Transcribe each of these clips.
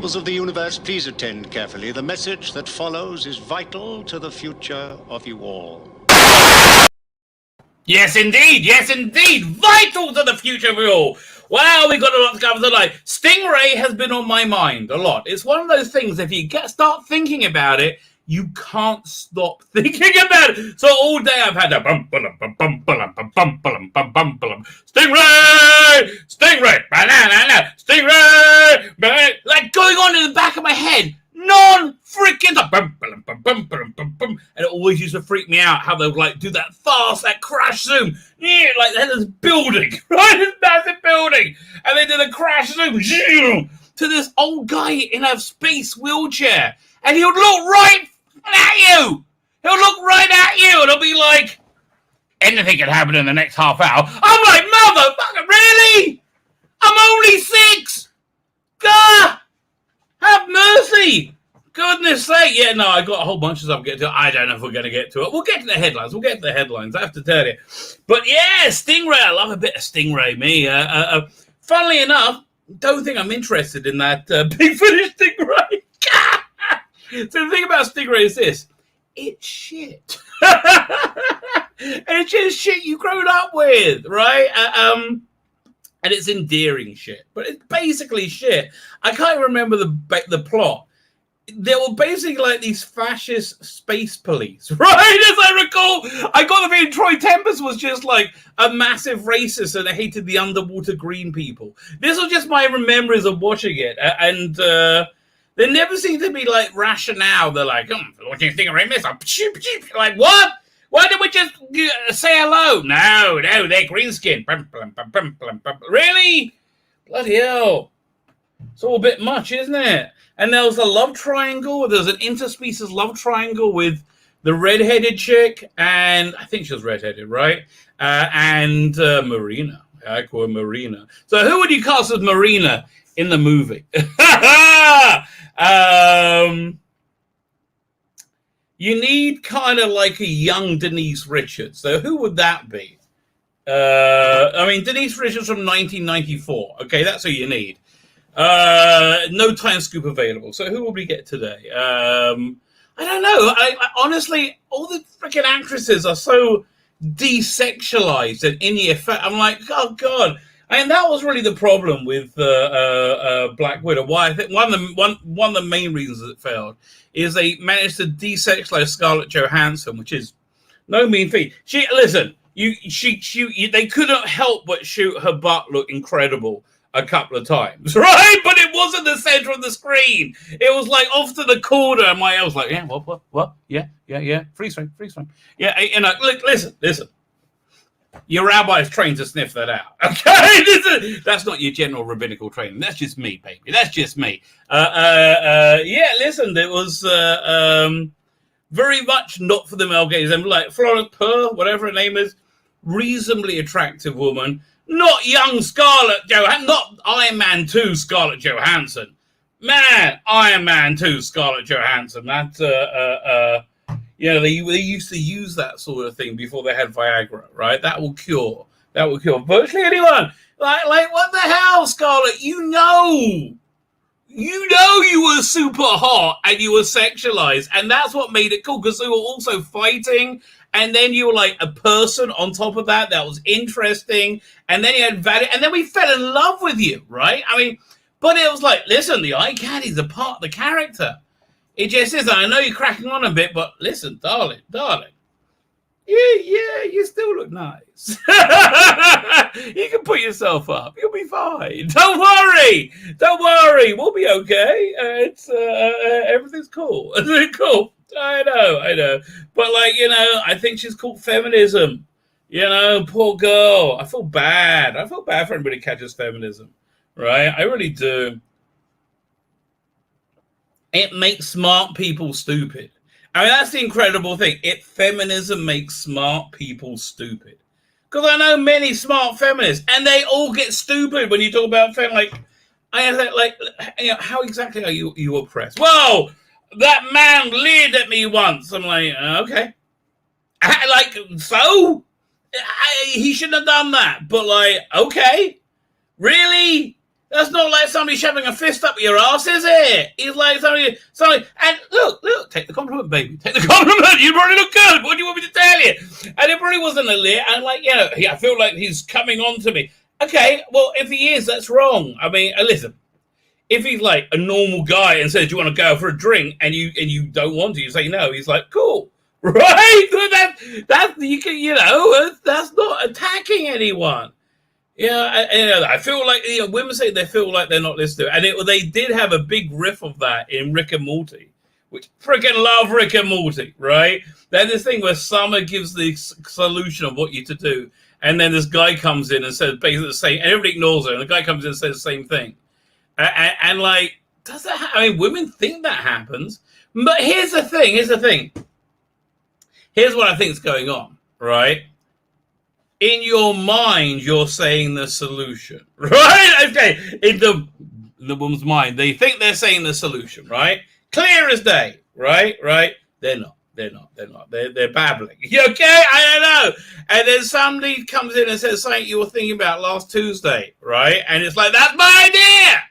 peoples of the universe, please attend carefully. The message that follows is vital to the future of you all. Yes, indeed. Yes, indeed. Vital to the future of you all. Wow, we've got a lot to cover tonight. Stingray has been on my mind a lot. It's one of those things, if you start thinking about it, you can't stop thinking about it. So all day I've had a Stingray, banana, Stingray, like going on in the back of my head, non-freaking, and it always used to freak me out how they would like do that fast, that crash zoom, yeah, like there's building, right, this massive building, and they did a crash zoom to this old guy in a space wheelchair, and he would look right at you. He'll look right at you, and it'll be like, anything can happen in the next half hour. I'm like, motherfucker, really? I'm only 6. God, have mercy. Goodness sake. Yeah, no, I got a whole bunch of stuff to get to. I don't know if we're going to get to it. We'll get to the headlines. I have to tell you. But yeah, Stingray. I love a bit of Stingray, me. Funnily enough, don't think I'm interested in that Big Finish Stingray. So the thing about Stingray is this. It's shit. It's just shit you've grown up with, right? And it's endearing shit. But it's basically shit. I can't remember the plot. There were basically like these fascist space police, right? As I recall, I got the feeling Troy Tempest was just like a massive racist and hated the underwater green people. This was just my memories of watching it. And there never seemed to be like rationale. They're like, watching Stingray miss. Like, what? Why don't we just say hello? No, they're green skin. Really? Bloody hell. It's all a bit much, isn't it? And there was a love triangle. There was an interspecies love triangle with the redheaded chick, and I think she was redheaded, right? And Marina. I call her Marina. So who would you cast as Marina in the movie? You need kind of like a young Denise Richards. So who would that be? I mean, Denise Richards from 1994. Okay, that's who you need. No time scoop available. So who will we get today? I don't know. I honestly, all the freaking actresses are so desexualized and in the effect. I'm like, oh God. And that was really the problem with Black Widow. Why I think one of the main reasons it failed is they managed to desexualize Scarlett Johansson, which is no mean feat. They couldn't help but shoot her butt look incredible a couple of times, right? But it wasn't the center of the screen. It was like off to the corner, and I was like, yeah, what? Yeah, freeze frame. Yeah, you know, look, listen. Your rabbi is trained to sniff that out, okay? That's not your general rabbinical training. That's just me, baby. That's just me. Yeah, listen, it was very much not for the male gaze. And like Florence Pugh, whatever her name is, reasonably attractive woman. Not young Scarlett Johansson, not Iron Man 2 Scarlett Johansson. Man, Iron Man 2 Scarlett Johansson. That, you know, they used to use that sort of thing before they had Viagra, right? That will cure virtually anyone. Like what the hell, Scarlett? You know you were super hot and you were sexualized, and that's what made it cool, because they were also fighting, and then you were like a person on top of that was interesting, and then you had value, and then we fell in love with you, right? I mean, but it was like, listen, the eye candy's a part of the character. It just is. I know you're cracking on a bit, but listen, darling. Yeah, you still look nice. You can put yourself up. You'll be fine. Don't worry. We'll be okay. It's everything's cool. Everything's cool. I know. But like, you know, I think she's called feminism. You know, poor girl. I feel bad for anybody who catches feminism, right? I really do. It makes smart people stupid. I mean, that's the incredible thing. Feminism makes smart people stupid. Because I know many smart feminists, and they all get stupid when you talk about feminism. You know, how exactly are you oppressed? Whoa, that man leered at me once. I'm like, okay. He shouldn't have done that. But like, okay, really? That's not like somebody shoving a fist up your ass, is it? He's like somebody, and look, take the compliment, baby. Take the compliment. You probably look good. What do you want me to tell you? And it probably wasn't a lit. And like, I feel like he's coming on to me. Okay, well, if he is, that's wrong. I mean, listen, if he's like a normal guy and says, do you want to go for a drink? And you don't want to, you say no. He's like, cool. Right? That's not attacking anyone. I feel like women say they feel like they're not listened to, and they did have a big riff of that in Rick and Morty, which freaking love Rick and Morty, right? There's this thing where Summer gives the solution of what you to do, and then this guy comes in and says basically the same, and everybody ignores her, and the guy comes in and says the same thing, and like, does that? I mean, women think that happens, but here's the thing. Here's what I think is going on, right? In your mind, you're saying the solution, right? Okay, in the woman's mind, they think they're saying the solution, right? Clear as day, right? They're not. They're babbling. Okay, I don't know. And then somebody comes in and says something you were thinking about last Tuesday, right? And it's like, that's my idea.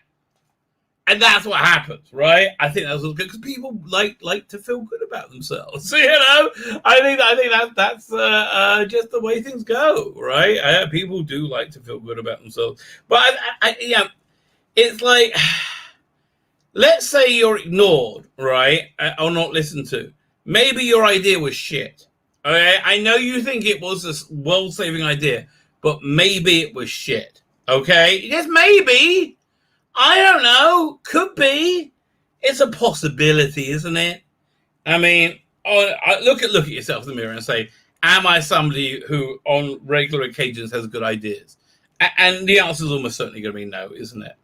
And that's what happens, right? I think that's good because people like to feel good about themselves. I think that's just the way things go, right? People do like to feel good about themselves, but it's like, let's say you're ignored, right, or not listened to. Maybe your idea was shit. Okay, I know you think it was a world-saving idea, but maybe it was shit. Okay, just maybe. I don't know. Could be. It's a possibility, isn't it? I mean, look at yourself in the mirror and say, am I somebody who on regular occasions has good ideas? And the answer is almost certainly going to be no, isn't it?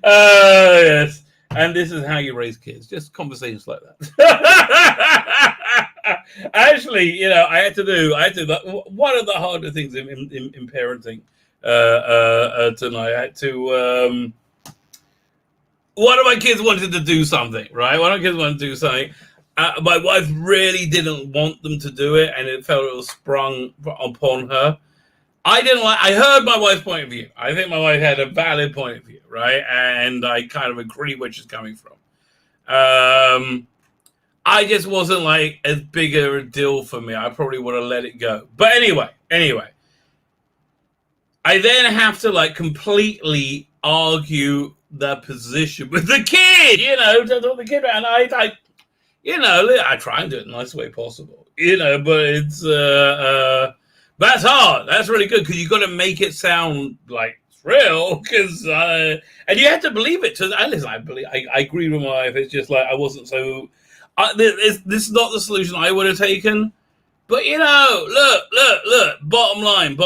Yes. And this is how you raise kids. Just conversations like that. Actually, I had to do one of the harder things in parenting. Tonight, I had to. One of my kids wanted to do something, right? My wife really didn't want them to do it, and it felt it was sprung upon her. I heard my wife's point of view. I think my wife had a valid point of view, right? And I kind of agree where she's coming from. I just wasn't like as big a deal for me. I probably would have let it go. But anyway. I then have to completely argue the position with the kid, to talk the kid about. And I try and do it in the nicest way possible, but it's, that's hard. That's really good because you got to make it sound like it's real and you have to believe it. So I agree with my wife. It's just like, I wasn't so, this is not the solution I would have taken. But look. Bottom line.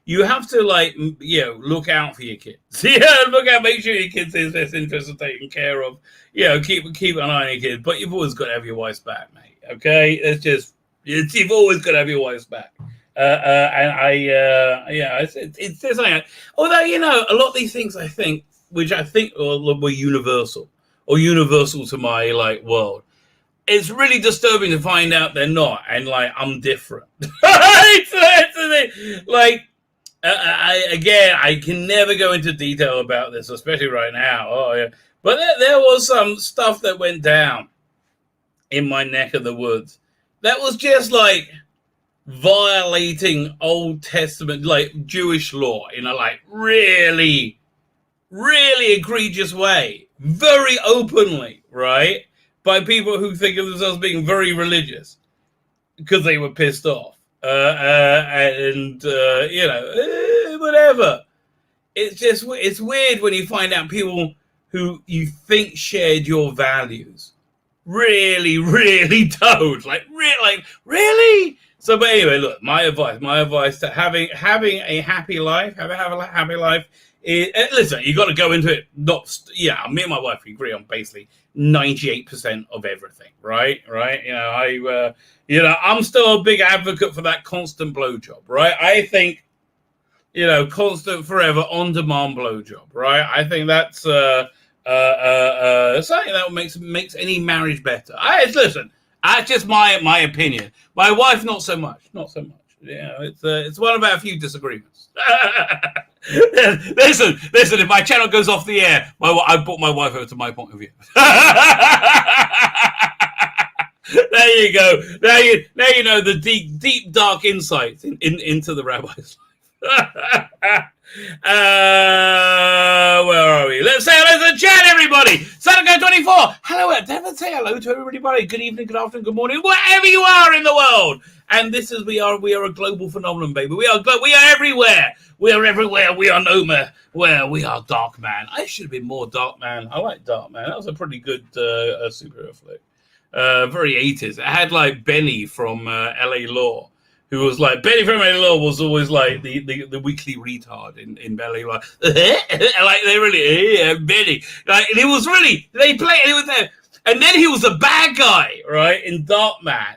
You have to look out for your kids. Look out, make sure your kids' best interests are taken care of. Keep an eye on your kids. But you've always got to have your wife's back, mate. Okay, you've always got to have your wife's back. It's just like, although a lot of these things I think were universal to my world. It's really disturbing to find out they're not, and I'm different. I can never go into detail about this, especially right now. Oh yeah, but there was some stuff that went down in my neck of the woods that was just violating Old Testament, Jewish law, in a really, really egregious way, very openly, right? By people who think of themselves being very religious because they were pissed off. Whatever. It's weird when you find out people who you think shared your values really, really don't. Really? So, but anyway, look, my advice to having a happy life, listen, you got to go into it. Me and my wife agree on basically 98% of everything, right? I'm still a big advocate for that constant blowjob, right? I think, constant, forever, on-demand blowjob, right? I think that's something that makes any marriage better. Listen, that's just my opinion. My wife, not so much. Yeah, it's one of our few disagreements. listen. If my channel goes off the air, I brought my wife over to my point of view. There you go. Now you know the deep dark insights into the rabbi's life. Where are we? Let's say hello to the chat, everybody. Sanago24. Hello. Never say hello to everybody. Good evening, good afternoon, good morning, wherever you are in the world. And this is we are a global phenomenon, baby. We are everywhere. We are everywhere. We are nowhere. Where we are Darkman. I should have been more Darkman. I like Darkman. That was a pretty good superhero flick. Very 80s. It had like Benny from LA Law, who was like Benny from LA Law was always like the weekly retard in LA Law. Like they really Benny. Like and it was really they played it with them. And then he was a bad guy, right, in Darkman.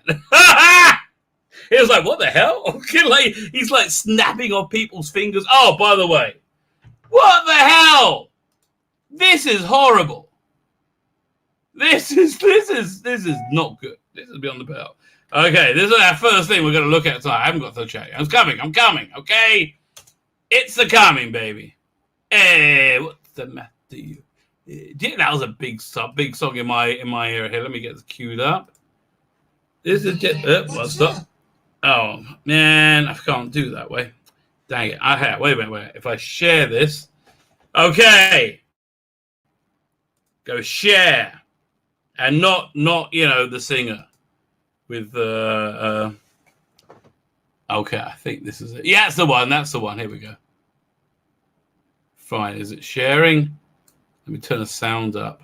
He was like, what the hell? Like, he's like snapping on people's fingers. Oh, by the way, what the hell? This is horrible. This is not good. This is beyond the pale. Okay, this is our first thing we're going to look at tonight. I haven't got to check. I'm coming. Okay, it's a coming, baby. Hey, what's the matter to you? That was a big song in my ear. Here, let me get this queued up. This is just what's up? Oh man, I can't do that way. Dang it! I have. Wait a minute. If I share this, okay, go share, and not the singer with okay. I think this is it. Yeah, that's the one. Here we go. Fine. Is it sharing? Let me turn the sound up.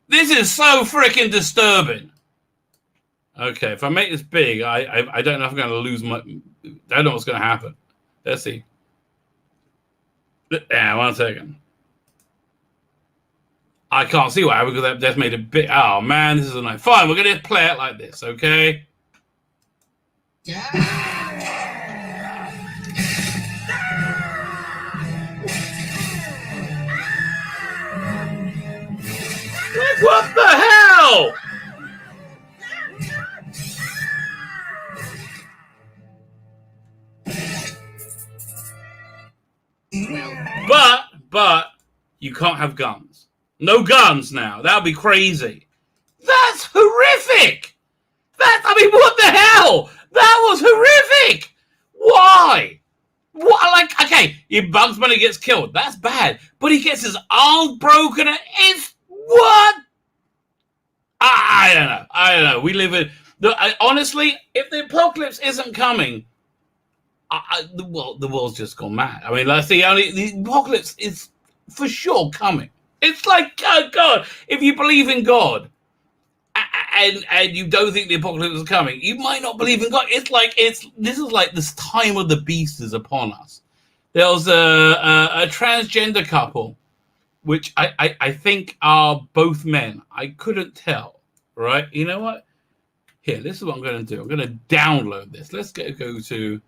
This is so freaking disturbing. Okay, if I make this big, I don't know if I'm going to lose my... I don't know what's going to happen. Let's see. Yeah, 1 second. I can't see what happened because that's made it big. Oh, man, this is a nice... Fine, we're going to play it like this, okay? What the hell? But you can't have guns. No guns now. That would be crazy. That's horrific. What the hell? That was horrific. Why? What? Like, okay, if Bugs Bunny gets killed, that's bad. But he gets his arm broken. It's what? I don't know. We live in... honestly, if the apocalypse isn't coming... the world's just gone mad. I mean, the apocalypse is for sure coming. It's like, oh God, if you believe in God and you don't think the apocalypse is coming, you might not believe in God. This is like this time of the beast is upon us. There was a transgender couple, which I think are both men. I couldn't tell, right? You know what? Here, this is what I'm going to do. I'm going to download this. Let's go to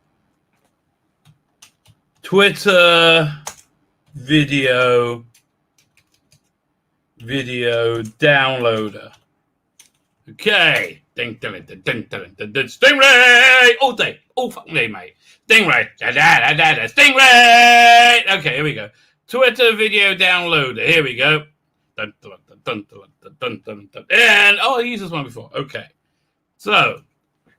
Twitter video downloader. Okay. Stingray all day. Oh, fuck me, mate. Stingray. Stingray. Okay, here we go. Twitter video downloader. Here we go. And I used this one before. Okay. So,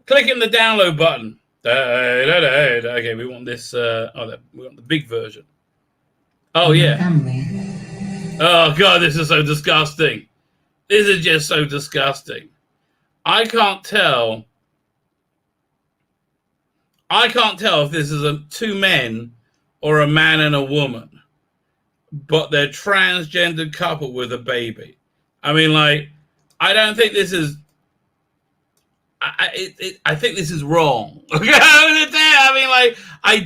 clicking the download button. Okay, we want this. We want the big version. Oh yeah. Oh God, this is so disgusting. This is just so disgusting. I can't tell if this is two men or a man and a woman, but they're transgender couple with a baby. I mean, like, I don't think this is. I think this is wrong. I mean, like, I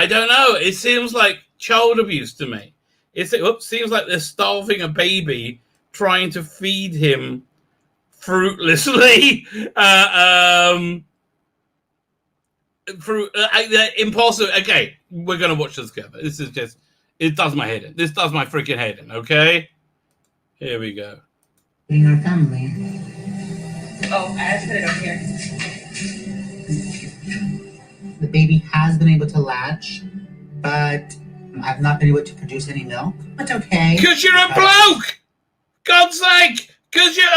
don't know. It seems like child abuse to me. It seems like they're starving a baby, trying to feed him fruitlessly. Impossible. Okay, we're gonna watch this together. This is just, it does my head in. This does my freaking head in. Okay, here we go. In our family. Oh, I have to put it over here. The baby has been able to latch, but I've not been able to produce any milk. But okay. Because you're a bloke! God's sake! Because you're,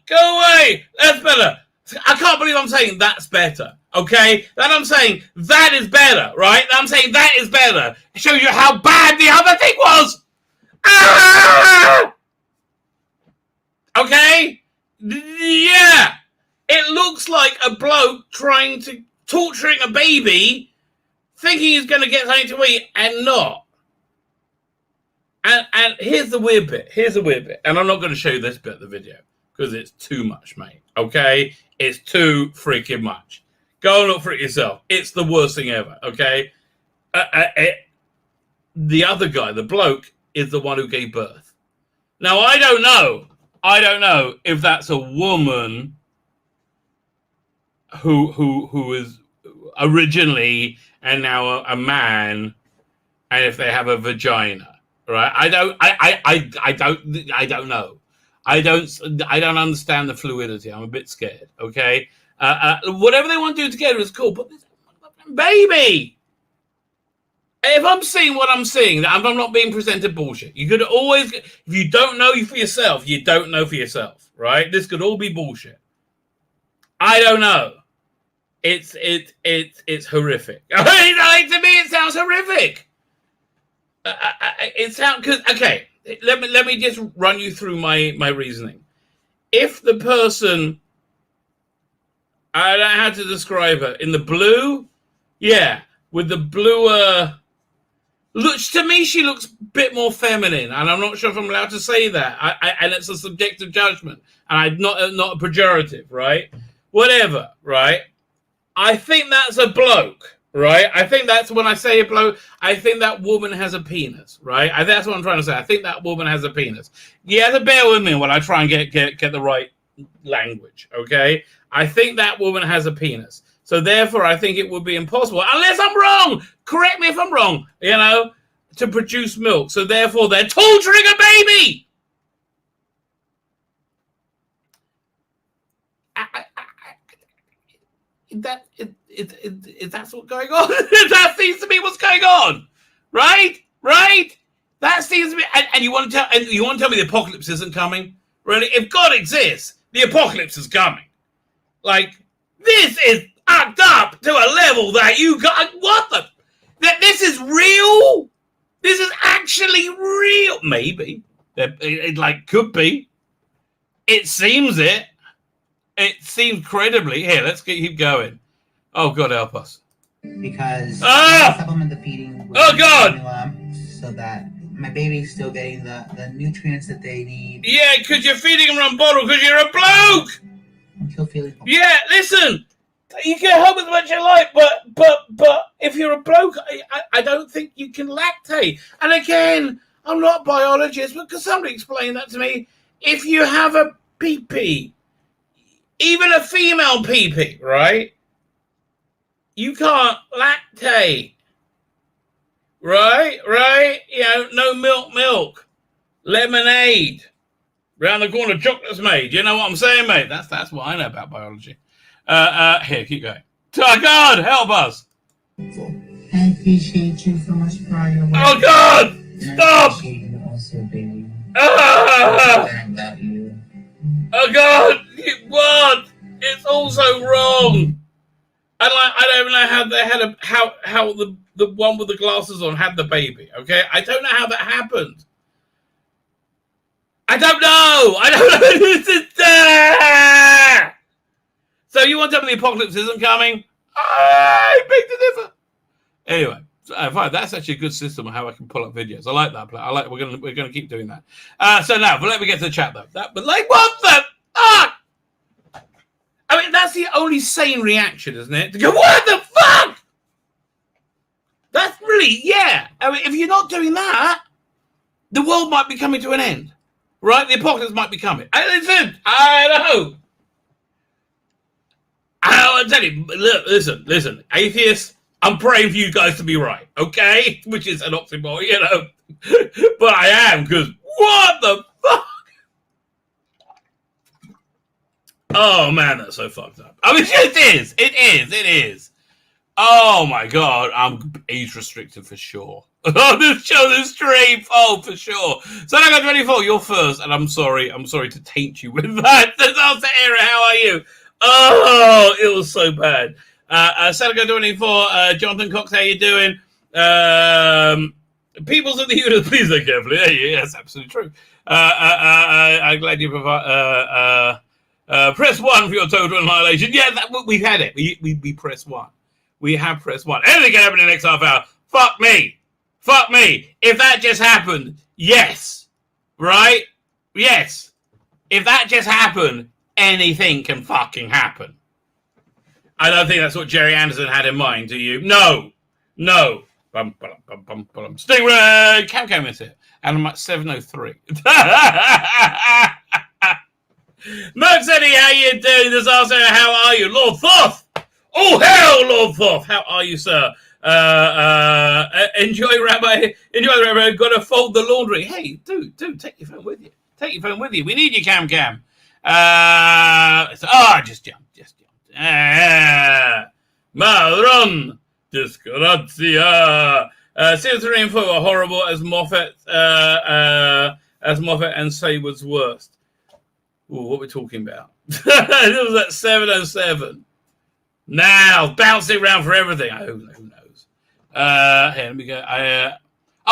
go away! That's better. I can't believe I'm saying that's better, okay? That I'm saying that is better, right? That I'm saying that is better. It shows you how bad the other thing was! Ah! Okay? Yeah! It looks like a bloke torturing a baby, thinking he's going to get something to eat, and not. And here's the weird bit. And I'm not going to show you this bit of the video, because it's too much, mate. Okay? It's too freaking much. Go and look for it yourself. It's the worst thing ever, okay? The other guy, the bloke, is the one who gave birth. Now, I don't know if that's a woman who is originally and now a man, and if they have a vagina, right? I don't know. I don't understand the fluidity. I'm a bit scared. Okay, whatever they want to do together is cool, but this baby. If I'm seeing what I'm seeing, I'm not being presented bullshit. You could always, if you don't know for yourself, you don't know for yourself, right? This could all be bullshit. I don't know. It's horrific. Like, to me, it sounds horrific. It sounds okay. Let me just run you through my reasoning. If the person, I don't know how to describe her, in the blue, yeah, with the bluer. Looks to me, she looks a bit more feminine, and I'm not sure if I'm allowed to say that. And it's a subjective judgment, and I'm not a pejorative, right? Whatever, right? I think that's a bloke, right? I think that's when I say a bloke. I think that woman has a penis, right? That's what I'm trying to say. I think that woman has a penis. You have to bear with me when I try and get the right language, okay? I think that woman has a penis. So therefore, I think it would be impossible, unless I'm wrong. Correct me if I'm wrong. To produce milk. So therefore, they're torturing a baby. That's what's going on. That seems to be what's going on, right? That seems to be. And you want to tell me the apocalypse isn't coming? Really? If God exists, the apocalypse is coming. Like, this is act up to a level that you got. What the? That this is real? This is actually real? Maybe. It could be. It seems it. It seems credibly. Here, let's keep going. Oh, God, help us. Because supplement the feeding with God! So that my baby's still getting the nutrients that they need. Yeah, because you're feeding them on bottle because you're a bloke! I'm still feeling hungry. Yeah, listen, you can help as much as you like, but if you're a bloke, I don't think you can lactate. And again, I'm not a biologist, but could somebody explain that to me? If you have a pee-pee, even a female pee-pee, right? You can't lactate. Right? No milk. Lemonade. Round the corner, chocolate's made. You know what I'm saying, mate? That's what I know about biology. Here, keep going. Oh, God, help us. I appreciate you so much for your work. Oh, God! Stop! I appreciate you also, baby. Ah! About you. Oh, God! What? It's all so wrong. I don't even know how they had how the one with the glasses on had the baby. Okay, I don't know how that happened. I don't know. So you want to tell me the apocalypse isn't coming? I beg to differ. Anyway, fine. That's actually a good system of how I can pull up videos. I like that. We're gonna keep doing that. So now, but let me get to the chat though. But what the? I mean, that's the only sane reaction, isn't it? To go, what the fuck? That's really, yeah. I mean, if you're not doing that, the world might be coming to an end, right? The apocalypse might be coming. I know. I'll tell you, look, listen, atheists, I'm praying for you guys to be right, okay? Which is an oxymoron, you know. But I am, because what the fuck? Oh, man, that's so fucked up. I mean, it is. Oh my god, I'm age restricted for sure. On this show, this stream, oh for sure. So I got 24. You're first, and I'm sorry to taint you with that. Disaster era, how are you? Oh, it was so bad. Seneca 24, Jonathan Cox, how you doing? Peoples of the Universe, please look carefully. Yeah, that's absolutely true. I'm glad you provide. Press 1 for your total annihilation. Yeah, we've had it. We press 1. We have pressed 1. Anything can happen in the next half hour. Fuck me. If that just happened, yes. Right? Yes. If that just happened, anything can fucking happen. I don't think that's what Jerry Anderson had in mind, do you? No. Stingray! Cam is here. And I'm at 703. Merc City, how you doing? Disaster, how are you? Lord Thoth! Oh, hell, Lord Thoth! How are you, sir? Enjoy, Rabbi. Enjoy, Rabbi. Got to fold the laundry. Hey, dude, take your phone with you. We need you, Cam. Just jump. Madron. Disgrazia. Series 3 and 4 are horrible as Moffat and Sable's worst. Ooh, what we're talking about? This was at 707. Now, bouncing around for everything. Who knows? Here, let me go.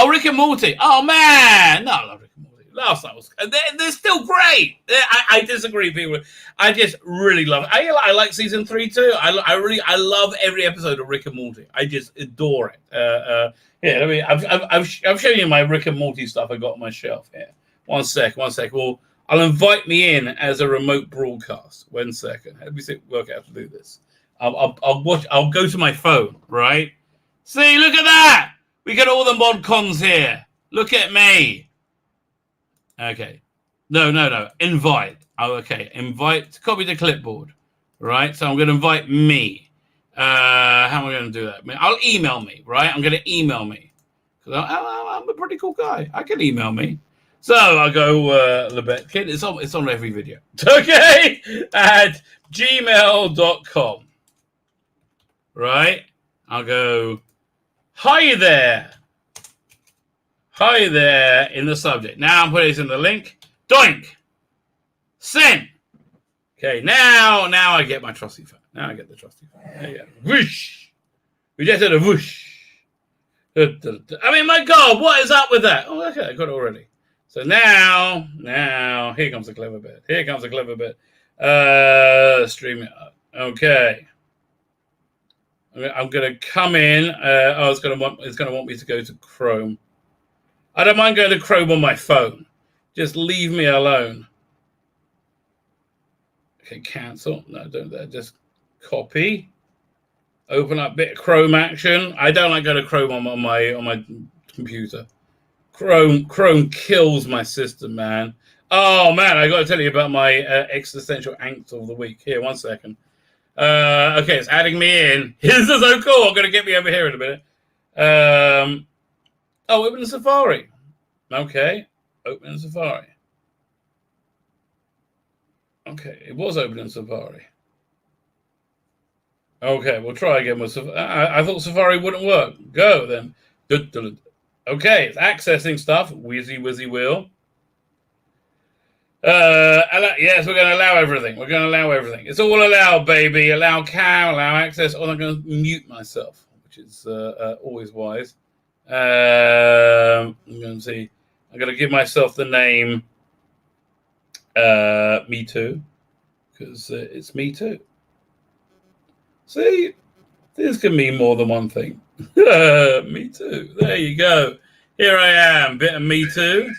Rick and Morty. Oh, man. No, I love Rick and Morty. Last night was... They're still great. I disagree, people. I just really love it. I like season 3, too. I love every episode of Rick and Morty. I just adore it. I've shown you my Rick and Morty stuff I got on my shelf here. One sec. Well, I'll invite me in as a remote broadcast. 1 second. Let me work out how to do this. I'll watch. I'll go to my phone. Right. See, look at that. We got all the mod cons here. Look at me. Okay. No. Invite. Oh, okay. Invite. Copy the clipboard. Right. So I'm going to invite me. How am I going to do that? I'll email me. Right. I'm going to email me because I'm a pretty cool guy. I can email me. So I'll go Lebetkin. It's on every video. Okay. At gmail.com. Right. I'll go. Hi there in the subject. Now I'm putting it in the link. Doink. Send. Okay, now I get my trusty phone. Now I get the trusty phone. There you go. Whoosh. We just did a whoosh. I mean, my God, what is up with that? Oh, okay, I got it already. So now, here comes the clever bit. Stream it up. Okay. I'm going to come in. It's going to want me to go to Chrome. I don't mind going to Chrome on my phone. Just leave me alone. Okay, cancel. No, don't that. Just copy. Open up bit of Chrome action. I don't like going to Chrome on my computer. Chrome kills my system, man. Oh man, I got to tell you about my existential angst of the week. Here, 1 second. Okay, it's adding me in. This is so cool. I'm going to get me over here in a minute. Open Safari. Okay, open in Safari. Okay, it was open in Safari. Okay, we'll try again with Safari. I thought Safari wouldn't work. Go then. Okay, it's accessing stuff. Wheezy wheel. Yes, we're going to allow everything. It's all allowed, baby. Allow cow, allow access. Oh, I'm going to mute myself, which is always wise. I'm going to see. I'm going to give myself the name Me Too, because it's Me Too. See, this can mean more than one thing. Me Too. There you go. Here I am, bit of Me Too.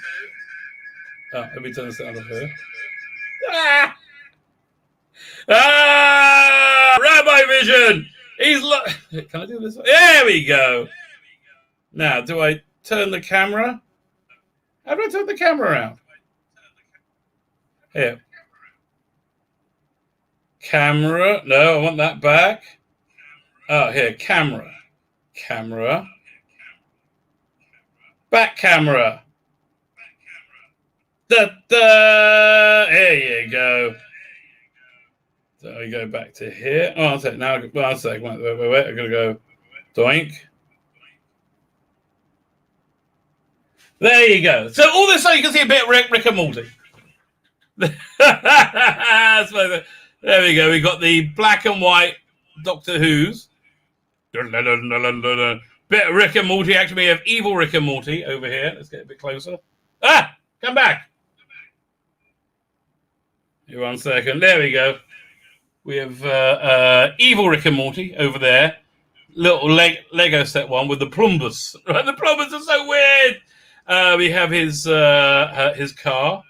Oh, let me turn the sound off here. Rabbi Vision. Can I do this? There we go. Now, do I turn the camera? How do I turn the camera around? Here. Camera. No, I want that back. Oh, here. Camera. Back camera. There you go. So we go back to here. Oh, I'll take now. One second. Wait. I'm gonna go doink. There you go. So all this, so you can see a bit of Rick and Morty. So there we go. We got the black and white Doctor Who's. Bit of Rick and Morty. Actually, we have evil Rick and Morty over here. Let's get a bit closer. Come back. Here, 1 second. There we go. We have evil Rick and Morty over there. Little Lego set one with the plumbers. Right? The plumbers are so weird. We have his car.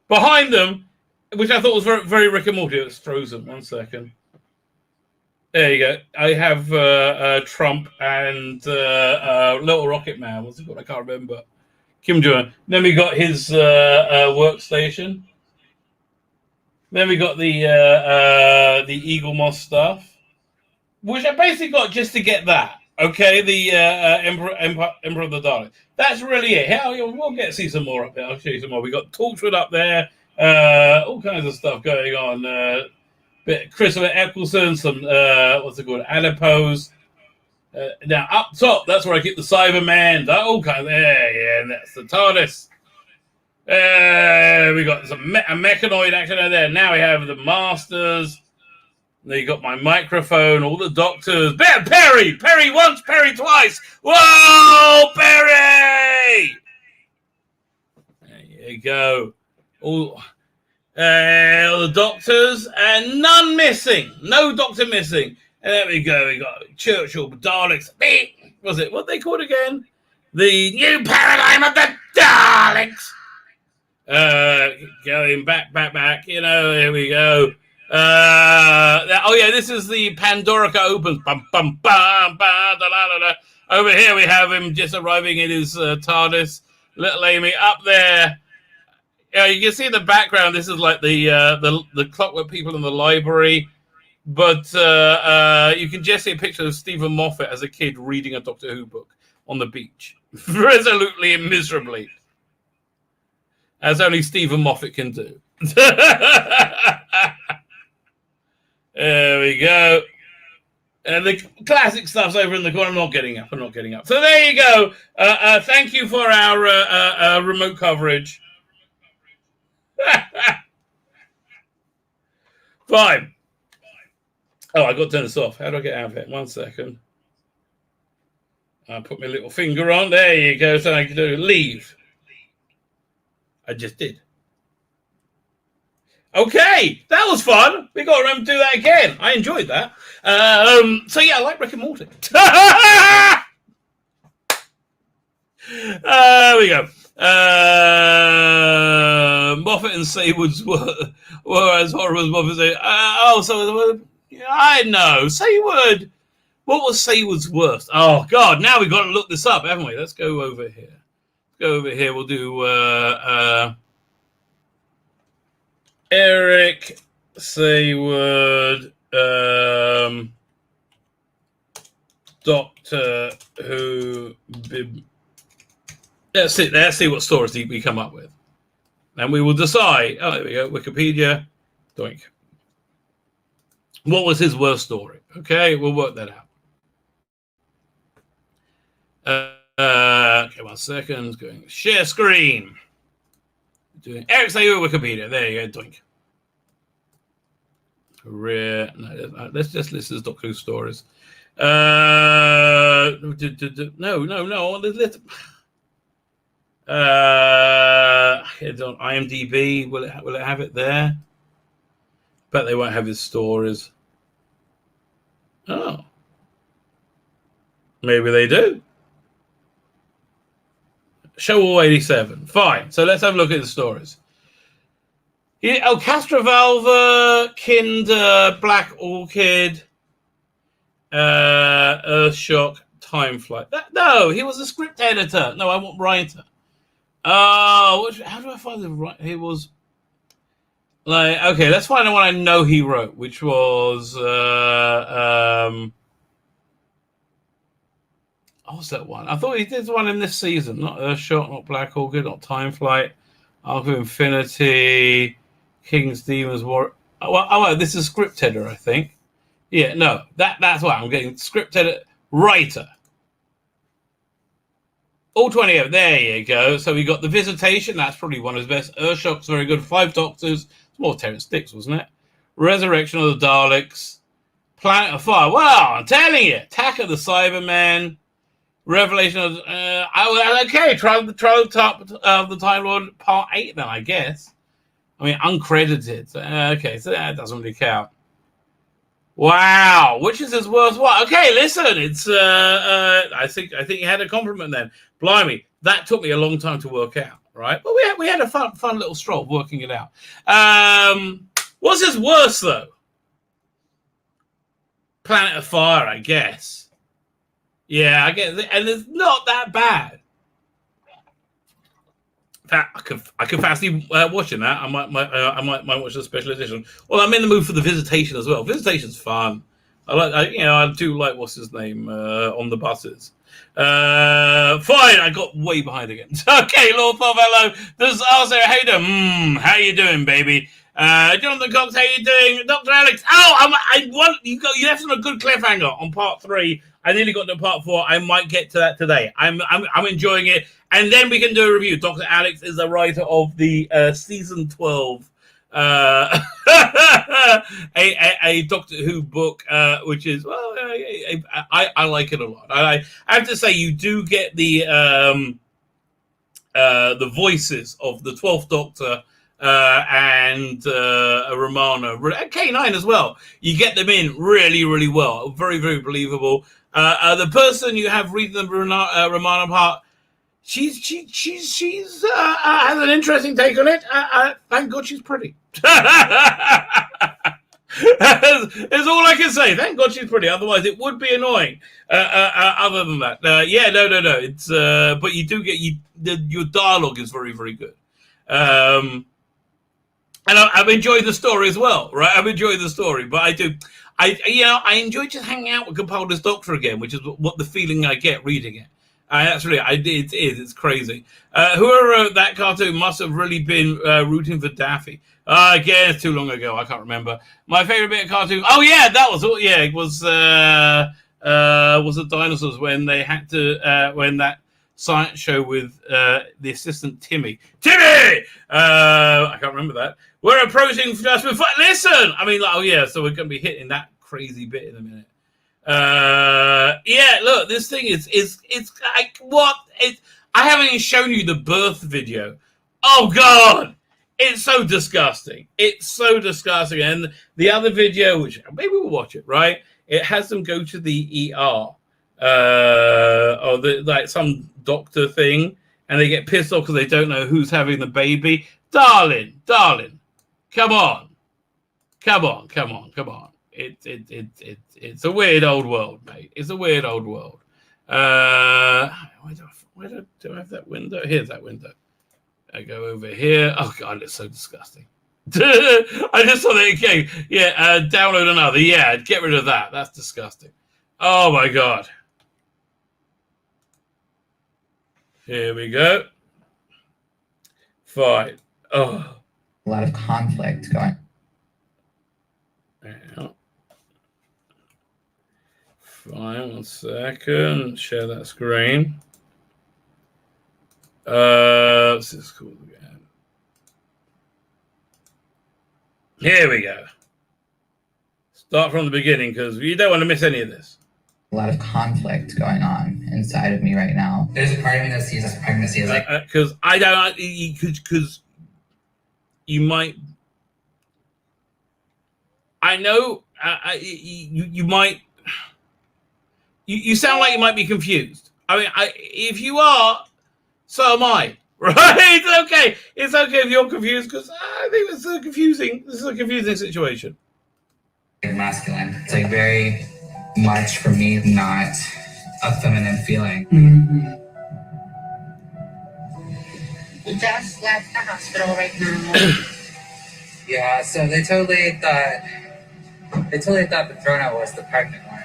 Behind them, which I thought was very, very Rick and Morty. It's frozen. 1 second. There you go. I have Trump and Little Rocket Man. What's it called? I can't remember. Kim Jong-un. Then we got his workstation. Then we got the Eagle Moss stuff, which I basically got just to get that. Okay, the Emperor of the Dalek. That's really it. Hell, we'll get to see some more up there. I'll show you some more. We got Torchwood up there. All kinds of stuff going on. Bit Christopher Eccleston, some what's it called? Adipose. Now up top, that's where I get the Cyberman. All kinds. Yeah, and that's the TARDIS. We got some a mechanoid action over there. Now we have the Masters. Then you got my microphone, all the doctors. Perry! Perry once, Perry twice. Whoa, Perry! There you go. All the doctors and none missing. No doctor missing. And there we go. We got Churchill, Daleks. Was it what they called again? The new paradigm of the Daleks. Going back. You know, here we go. Oh yeah, this is the Pandorica opens. Bum, bum, bum, bum, da, da, da. Over here we have him just arriving in his TARDIS. Little Amy up there. Yeah, you can see in the background. This is like the Clockwork People in the library, but you can just see a picture of Stephen Moffat as a kid reading a Doctor Who book on the beach, resolutely and miserably, as only Stephen Moffat can do. There we go. And the classic stuff's over in the corner. I'm not getting up. So there you go. Thank you for our remote coverage. Fine. Oh, I got to turn this off. How do I get out of it? 1 second. I put my little finger on. There you go. So I can do leave. I just did. Okay, that was fun. We got to remember to do that again. I enjoyed that. So yeah, I like Rick and Morty. There we go. Moffat and Saywood's were as horrible as Moffat said. I know. Saywood. What was Saywood's worst? Oh, God. Now we've got to look this up, haven't we? Let's go over here. We'll do Eric Saywood, Doctor Who. Let's see what stories we come up with. And we will decide. Oh, there we go. Wikipedia. Doink. What was his worst story? Okay, we'll work that out. Okay, 1 second. Going share screen. Doing Eric Saywood Wikipedia. There you go. Doink. Career. No, let's just list his Doctor Who stories. No. It's on IMDb. Will it have it there? But they won't have his stories. Oh, maybe they do. Show all 87. Fine. So let's have a look at the stories. Castrovalva, Kinder, Black Orchid, Earthshock, Time Flight. No, he was a script editor. No, I want writer. How do I find the right? He was like, okay, let's find the one I know he wrote, which was what's that one? I thought he did one in this season. Not Earthshock, not Black Orchid, not Time Flight, Arc of Infinity, King's Demons War. well, this is script header, I think. Yeah, no, that's why I'm getting script header writer. All 20 of there you go. So we got The Visitation. That's probably one of his best. Earthshock's very good. 5 Doctors. It's more Terrence Dicks, wasn't it? Resurrection of the Daleks. Planet of Fire. Wow, I'm telling you. Attack of the Cybermen. Revelation of... okay, Trial of the Time Lord Part 8 then, I guess. I mean, uncredited. Okay, so that doesn't really count. Wow, which is his worst one? Okay, listen, it's I think you had a compliment then. Blimey, that took me a long time to work out, right? But we had a fun little stroll working it out. What's his worst though? Planet of Fire, I guess. Yeah, I guess, and it's not that bad. I could fancy watching that. I might watch the special edition. Well, I'm in the mood for The Visitation as well. Visitation's fun. I do like what's his name on the buses. Fine, I got way behind again. Okay, Lord Thor, hello. This is also Hayden. How you doing, baby? Jonathan Cox, how you doing? Dr. Alex. Oh, you left on a good cliffhanger on part 3. I nearly got to part 4. I might get to that today. I'm enjoying it. And then we can do a review. Dr. Alex is the writer of the season 12, a Doctor Who book, which is, well, I like it a lot. I have to say, you do get the voices of the 12th Doctor and Romana, K9 as well. You get them in really, really well. Very, very believable. The person you have reading the Romana part, She's has an interesting take on it. Thank God she's pretty. That's all I can say. Thank God she's pretty. Otherwise, it would be annoying. Other than that, no. It's but you do get your dialogue is very, very good. And I've enjoyed the story as well, right? I've enjoyed the story, but I enjoy just hanging out with Capaldi's Doctor again, which is what the feeling I get reading it. That's really, it's crazy. Whoever wrote that cartoon must have really been rooting for Daffy. Again, it's too long ago. I can't remember. My favorite bit of cartoon. Oh yeah, that was it was the dinosaurs when they had to when that science show with the assistant Timmy. I can't remember that. We're approaching just before. Listen, I mean, so we're going to be hitting that crazy bit in a minute. Look, this thing is like what? I haven't even shown you the birth video. Oh God, it's so disgusting. It's so disgusting. And the other video, which maybe we'll watch it, right? It has them go to the ER, or like some doctor thing, and they get pissed off because they don't know who's having the baby. Darling, come on. It's a weird old world, mate. It's a weird old world. Where do I have that window? Here's that window. I go over here. Oh God, it's so disgusting. I just saw that. Okay, yeah. Download another. Yeah, get rid of that. That's disgusting. Oh my God. Here we go. Fine. Oh. A lot of conflict going. Yeah. Fine, 1 second. Share that screen. What's this called again? Here we go. Start from the beginning because you don't want to miss any of this. A lot of conflict going on inside of me right now. There's a part of me that sees this pregnancy as like... Because I don't... Because you might... I know you might... You sound like you might be confused. I mean, if you are, so am I. Right? It's okay. It's okay if you're confused because I think this is a confusing situation. Masculine. It's like very much for me not a feminine feeling. We just left the hospital right now. Yeah, so they totally thought Patrona was the pregnant one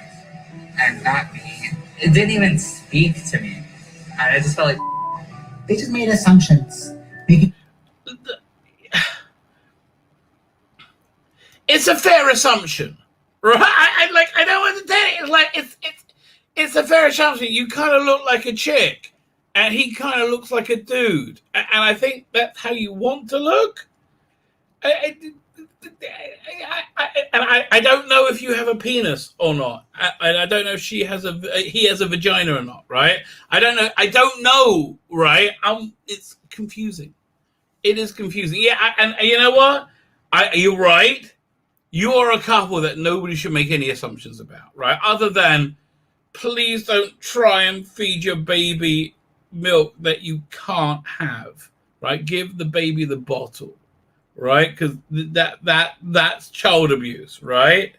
and not me. It didn't even speak to me. And I just felt like they just made assumptions. It's it's a fair assumption, right? I don't want to tell you. It's like it's a fair assumption. You kind of look like a chick, and he kind of looks like a dude, and I think that's how you want to look. I don't know if you have a penis or not. I don't know if he has a vagina or not, right? I don't know, right? It's confusing. It is confusing. Yeah, and you know what? You're right. You are a couple that nobody should make any assumptions about, right? Other than, please don't try and feed your baby milk that you can't have, right? Give the baby the bottle, right? Because that's child abuse, right?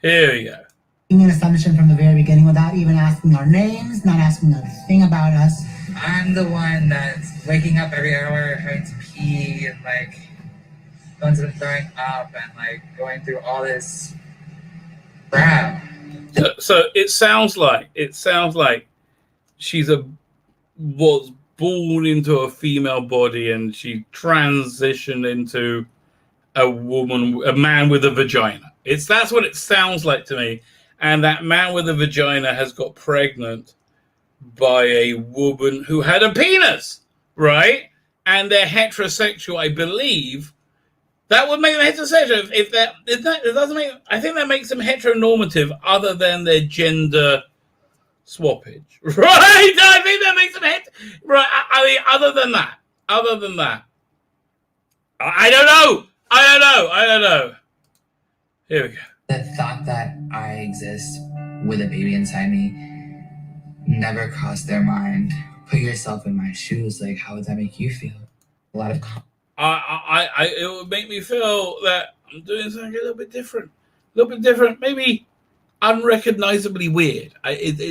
Here we go. An assumption from the very beginning without even asking our names, not asking a thing about us. I'm the one that's waking up every hour, having to pee, and like going to the throwing up, and like going through all this crap. So it sounds like she was born into a female body and she transitioned into a man with a vagina. That's what it sounds like to me. And that man with a vagina has got pregnant by a woman who had a penis, right? And they're heterosexual, I believe. That would make them heterosexual. If that it doesn't make, I think that makes them heteronormative, other than their gender swappage, right? I think that makes them right. I mean, other than that, I don't know. Here we go. The thought that I exist with a baby inside me never crossed their mind. Put yourself in my shoes. Like, how would that make you feel? A lot of. It would make me feel that I'm doing something a little bit different, maybe unrecognizably weird.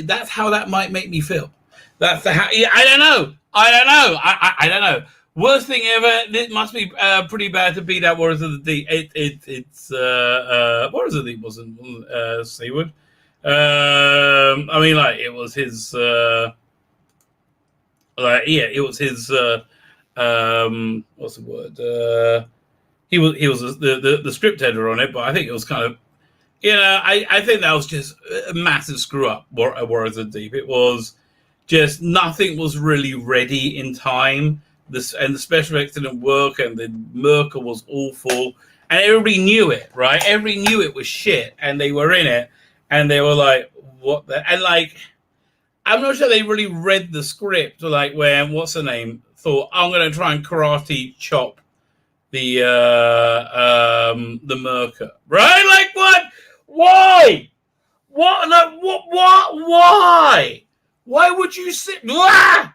That's how that might make me feel. That's how. Yeah, I don't know. I don't know. Worst thing ever. It must be pretty bad to beat out Warriors of the Deep. It's Warriors of the Deep wasn't Seaward. I mean, like, it was his. It was his. What's the word? He was the script editor on it, but I think it was kind of, I think that was just a massive screw up. Warriors of the Deep. It was just nothing was really ready in time. And the special effects didn't work, and the Merca was awful, and everybody knew it, right? Everybody knew it was shit, and they were in it, and they were like, "What the?" And like, I'm not sure they really read the script, or like, where what's her name thought, I'm going to try and karate chop the Merca, right? Like, what? Why? What? Like, why? Why would you sit? Wah!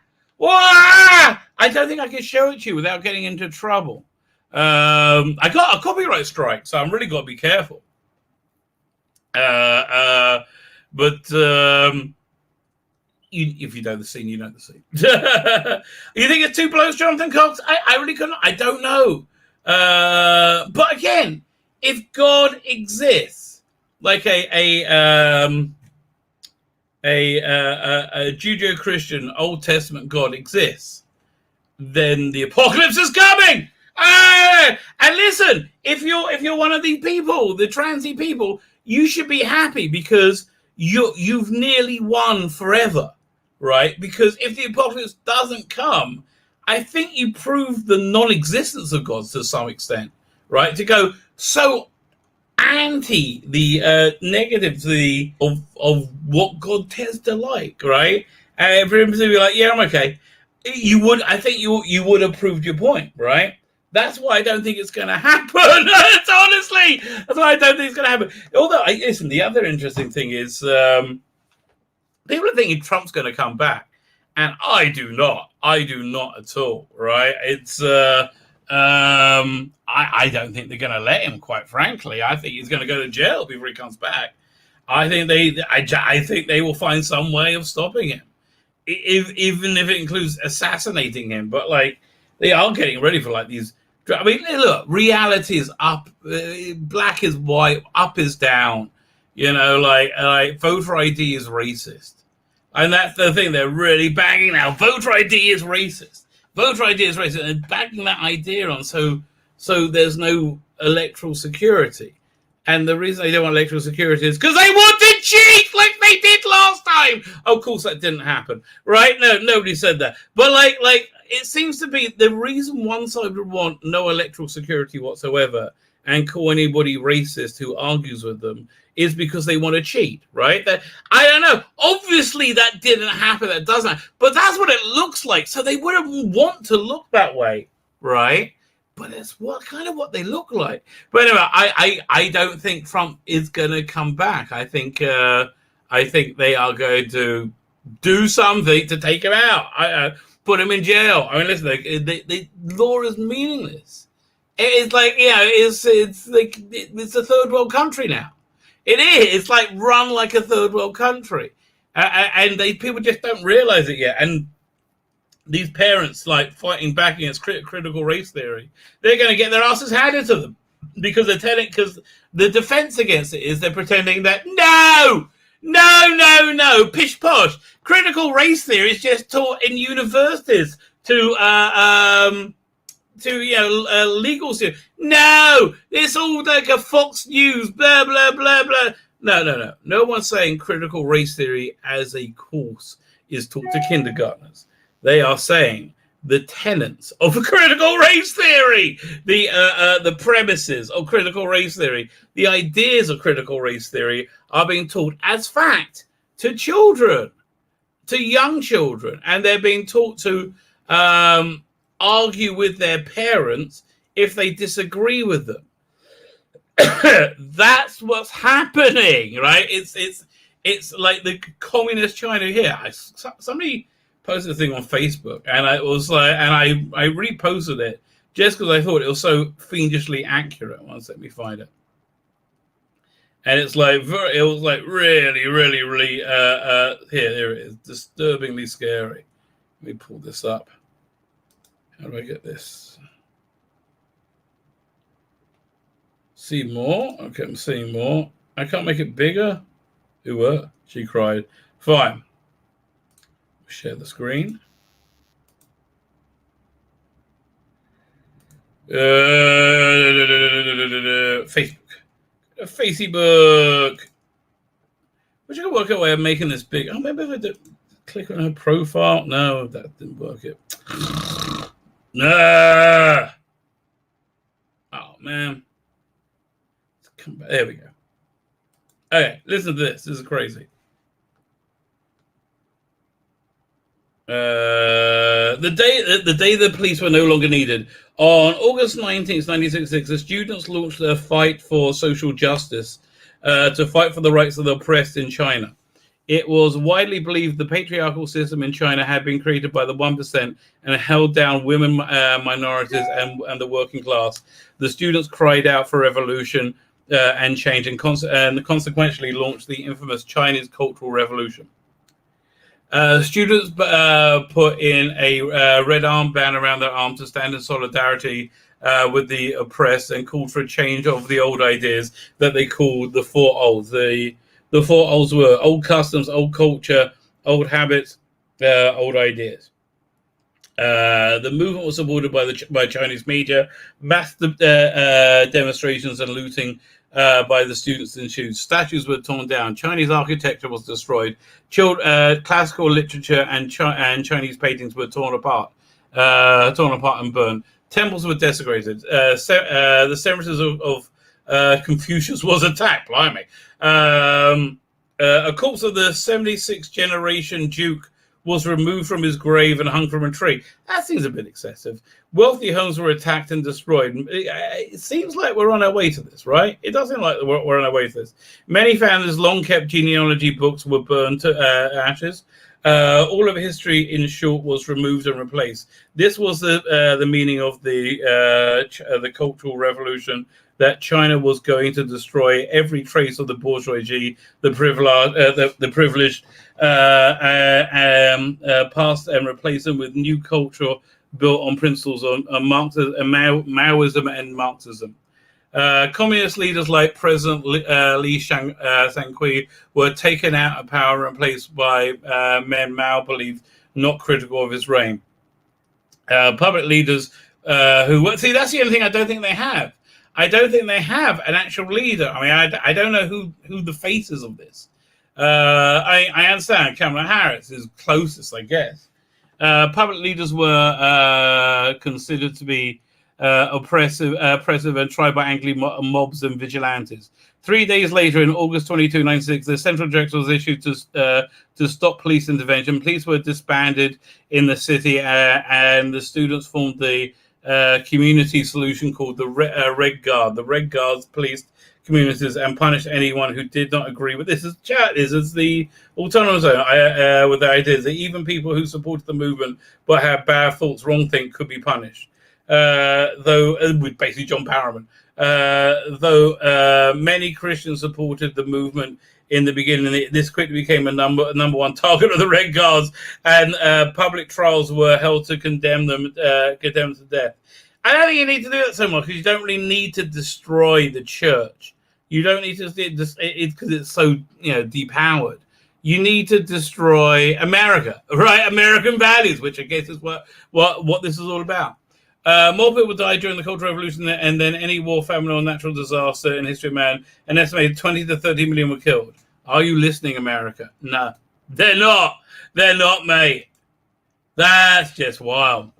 I don't think I can show it to you without getting into trouble. I got a copyright strike, so I'm really got to be careful. But if you know the scene, you know the scene. You think it's two blows, Jonathan Cox? I really couldn't. I don't know. But again, if God exists, like a Judeo-Christian Old Testament God exists, then the apocalypse is coming. And listen, if you're one of these people, the transy people, you should be happy because you've nearly won forever, right? Because if the apocalypse doesn't come, I think you prove the non-existence of God to some extent, right? To go so anti the negativity of what God tends to like, right? And for him to be like, yeah, I'm okay. I think you would have proved your point, right? That's why I don't think it's going to happen. Honestly, that's why I don't think it's going to happen. Although, listen, the other interesting thing is people are thinking Trump's going to come back, and I do not at all, right? It's I don't think they're going to let him. Quite frankly, I think he's going to go to jail before he comes back. I think they will find some way of stopping him, even if it includes assassinating him. But like, they are getting ready for like these. I mean, look, reality is up, black is white, up is down. Like voter ID is racist, and that's the thing they're really banging now. Voter ID is racist. Voter ID is racist, and banging that idea on so so there's no electoral security. And the reason they don't want electoral security is because they want to cheat like they did last time. Oh, of course, that didn't happen, right? No, nobody said that. But like it seems to be the reason one side would want no electoral security whatsoever and call anybody racist who argues with them is because they want to cheat, right? That I don't know. Obviously, that didn't happen. That doesn't. But that's what it looks like. So they wouldn't want to look that way, right? But it's what they look like. But anyway, I don't think Trump is going to come back. I think they are going to do something to take him out. Put him in jail. I mean, listen, the law is meaningless. It's like it's a third world country now. It is. It's like run like a third world country, and people just don't realize it yet. And these parents like fighting back against critical race theory, they're going to get their asses handed to them because the defense against it is they're pretending that no, pish posh. Critical race theory is just taught in universities to legal theory. No, it's all like a Fox News, blah, blah, blah, blah. No. No one's saying critical race theory as a course is taught to kindergartners. They are saying the tenets of critical race theory, the premises of critical race theory, the ideas of critical race theory are being taught as fact to children, to young children, and they're being taught to argue with their parents if they disagree with them. That's what's happening, right? It's like the communist China here. Somebody posted a thing on Facebook, and I reposted it just because I thought it was so fiendishly accurate. Once, let me find it. And it's like it was like really, really, really here it is, disturbingly scary. Let me pull this up. How do I get this? See more? Okay, I'm seeing more. I can't make it bigger. Ooh, she cried. Fine. Share the screen. Facebook. Wish I could work out a way of making this big. Oh, maybe if I do click on her profile. No, that didn't work. It. Nah. Oh man. Come back. There we go. Okay, listen to this. This is crazy. The day the police were no longer needed. On August 19th, 1966, the students launched a fight for social justice to fight for the rights of the oppressed in China. It was widely believed the patriarchal system in China had been created by the 1% and held down women, minorities, and the working class. The students cried out for revolution and change, and consequently launched the infamous Chinese Cultural Revolution. Students put in a red armband around their arm to stand in solidarity with the oppressed and called for a change of the old ideas that they called the Four Olds. The Four Olds were old customs, old culture, old habits, old ideas. The movement was supported by Chinese media, mass demonstrations and looting by the students ensued. Statues were torn down. Chinese architecture was destroyed. Classical literature and Chinese paintings were torn apart and burned. Temples were desecrated. The semblance of Confucius was attacked. Blimey. A corpse of the 76th generation Duke was removed from his grave and hung from a tree. That seems a bit excessive. Wealthy homes were attacked and destroyed. It seems like we're on our way to this, right? It does seem like we're on our way to this. Many families' long-kept genealogy books were burned to ashes. All of history, in short, was removed and replaced. This was the meaning of the Cultural Revolution, that China was going to destroy every trace of the bourgeoisie, the privileged, past, and replace them with new culture built on principles of Maoism and Marxism. Communist leaders like President Li Shangqi were taken out of power and replaced by men Mao believed not critical of his reign. Public leaders who see, that's the only thing I don't think they have. I don't think they have an actual leader. I mean, I don't know who the face is of this. I understand Kamala Harris is closest, I guess. Public leaders were considered to be oppressive and tried by angry mobs and vigilantes. 3 days later, in August 22, 1996, the central directive was issued to stop police intervention. Police were disbanded in the city, and the students formed the community solution called the Red Guard. The Red Guards policed communities and punished anyone who did not agree with this. This is the autonomous zone with the ideas that even people who supported the movement but had bad thoughts, wrong think, could be punished. Though with basically John Powerman. Though many Christians supported the movement in the beginning, this quickly became a number one target of the Red Guards, and public trials were held to condemn them to death. I don't think you need to do that so much, because you don't really need to destroy the church. You don't need to because it's so depowered. You need to destroy America, right? American values, which I guess is what this is all about. More people died during the Cultural Revolution, and then any war, famine, or natural disaster in history of man. An estimated 20 to 30 million were killed. Are you listening, America? No, they're not. They're not, mate. That's just wild.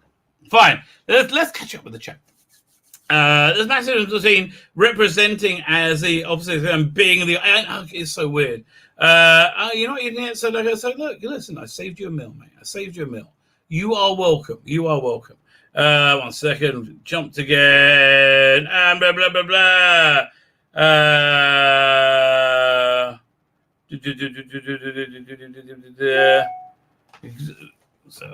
Fine. Let's catch up with the chat. There's massive between representing as the opposite and being the. It's so weird. You know what you did? So like I said, look, listen. I saved you a meal, mate. I saved you a meal. You are welcome. You are welcome. 1 second. Jumped again. And blah blah blah blah. So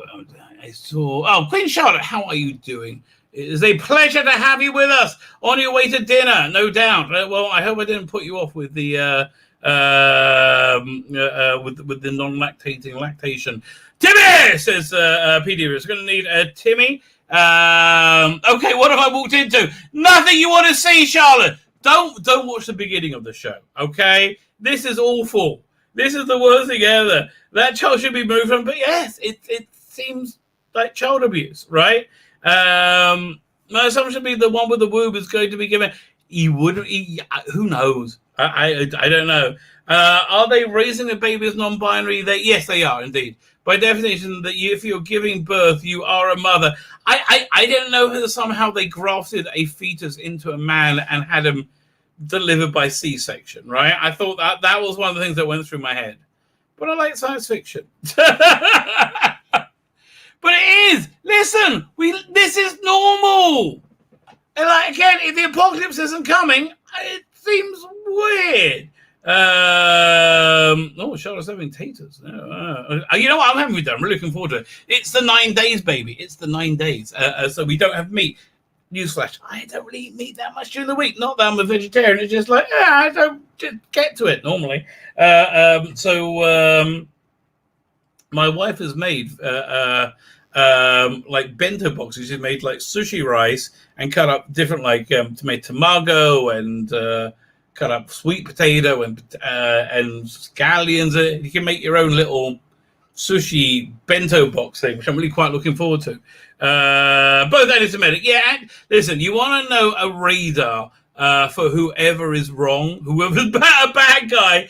I saw. Oh, Queen Charlotte, how are you doing? It is a pleasure to have you with us on your way to dinner, no doubt. Well, I hope I didn't put you off with the with the non-lactating lactation. Timmy says PD is going to need a Timmy. Okay, what have I walked into? Nothing you want to see, Charlotte. Don't watch the beginning of the show. Okay, this is awful. This is the worst thing ever. That child should be moved from. But yes, it seems like child abuse, right? My assumption should be the one with the womb is going to be given. Who knows? I don't know. Are they raising a baby as non-binary? Yes, they are indeed. By definition, that if you're giving birth, you are a mother. I don't know whether somehow they grafted a fetus into a man and had him delivered by C-section, right? I thought that was one of the things that went through my head. But I like science fiction. But it is. Listen, this is normal. And like again, if the apocalypse isn't coming, it seems weird. Charlotte's having taters. You know what? I'm having done. I'm really looking forward to it. It's the 9 days, baby. It's the 9 days. So we don't have meat. Newsflash: I don't really eat meat that much during the week. Not that I'm a vegetarian. It's just like I don't just get to it normally. My wife has made like bento boxes. She's made like sushi rice and cut up different to make tamago and cut up sweet potato and scallions. You can make your own little sushi bento box thing, which I'm really quite looking forward to. Both anti-Semitic. Yeah, listen, you want to know a radar for whoever is wrong, whoever's a bad guy,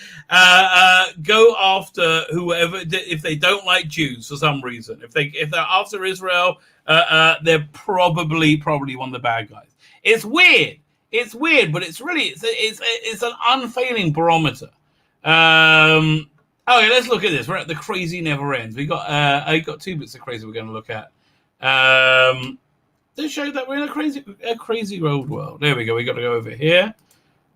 go after whoever, if they don't like Jews for some reason. If they're after Israel, they're probably one of the bad guys. It's weird, but it's really it's an unfailing barometer. Okay, let's look at this. We're at the crazy never ends. I got 2 bits of crazy we're going to look at. They show that we're in a crazy old world. There we go. We got to go over here.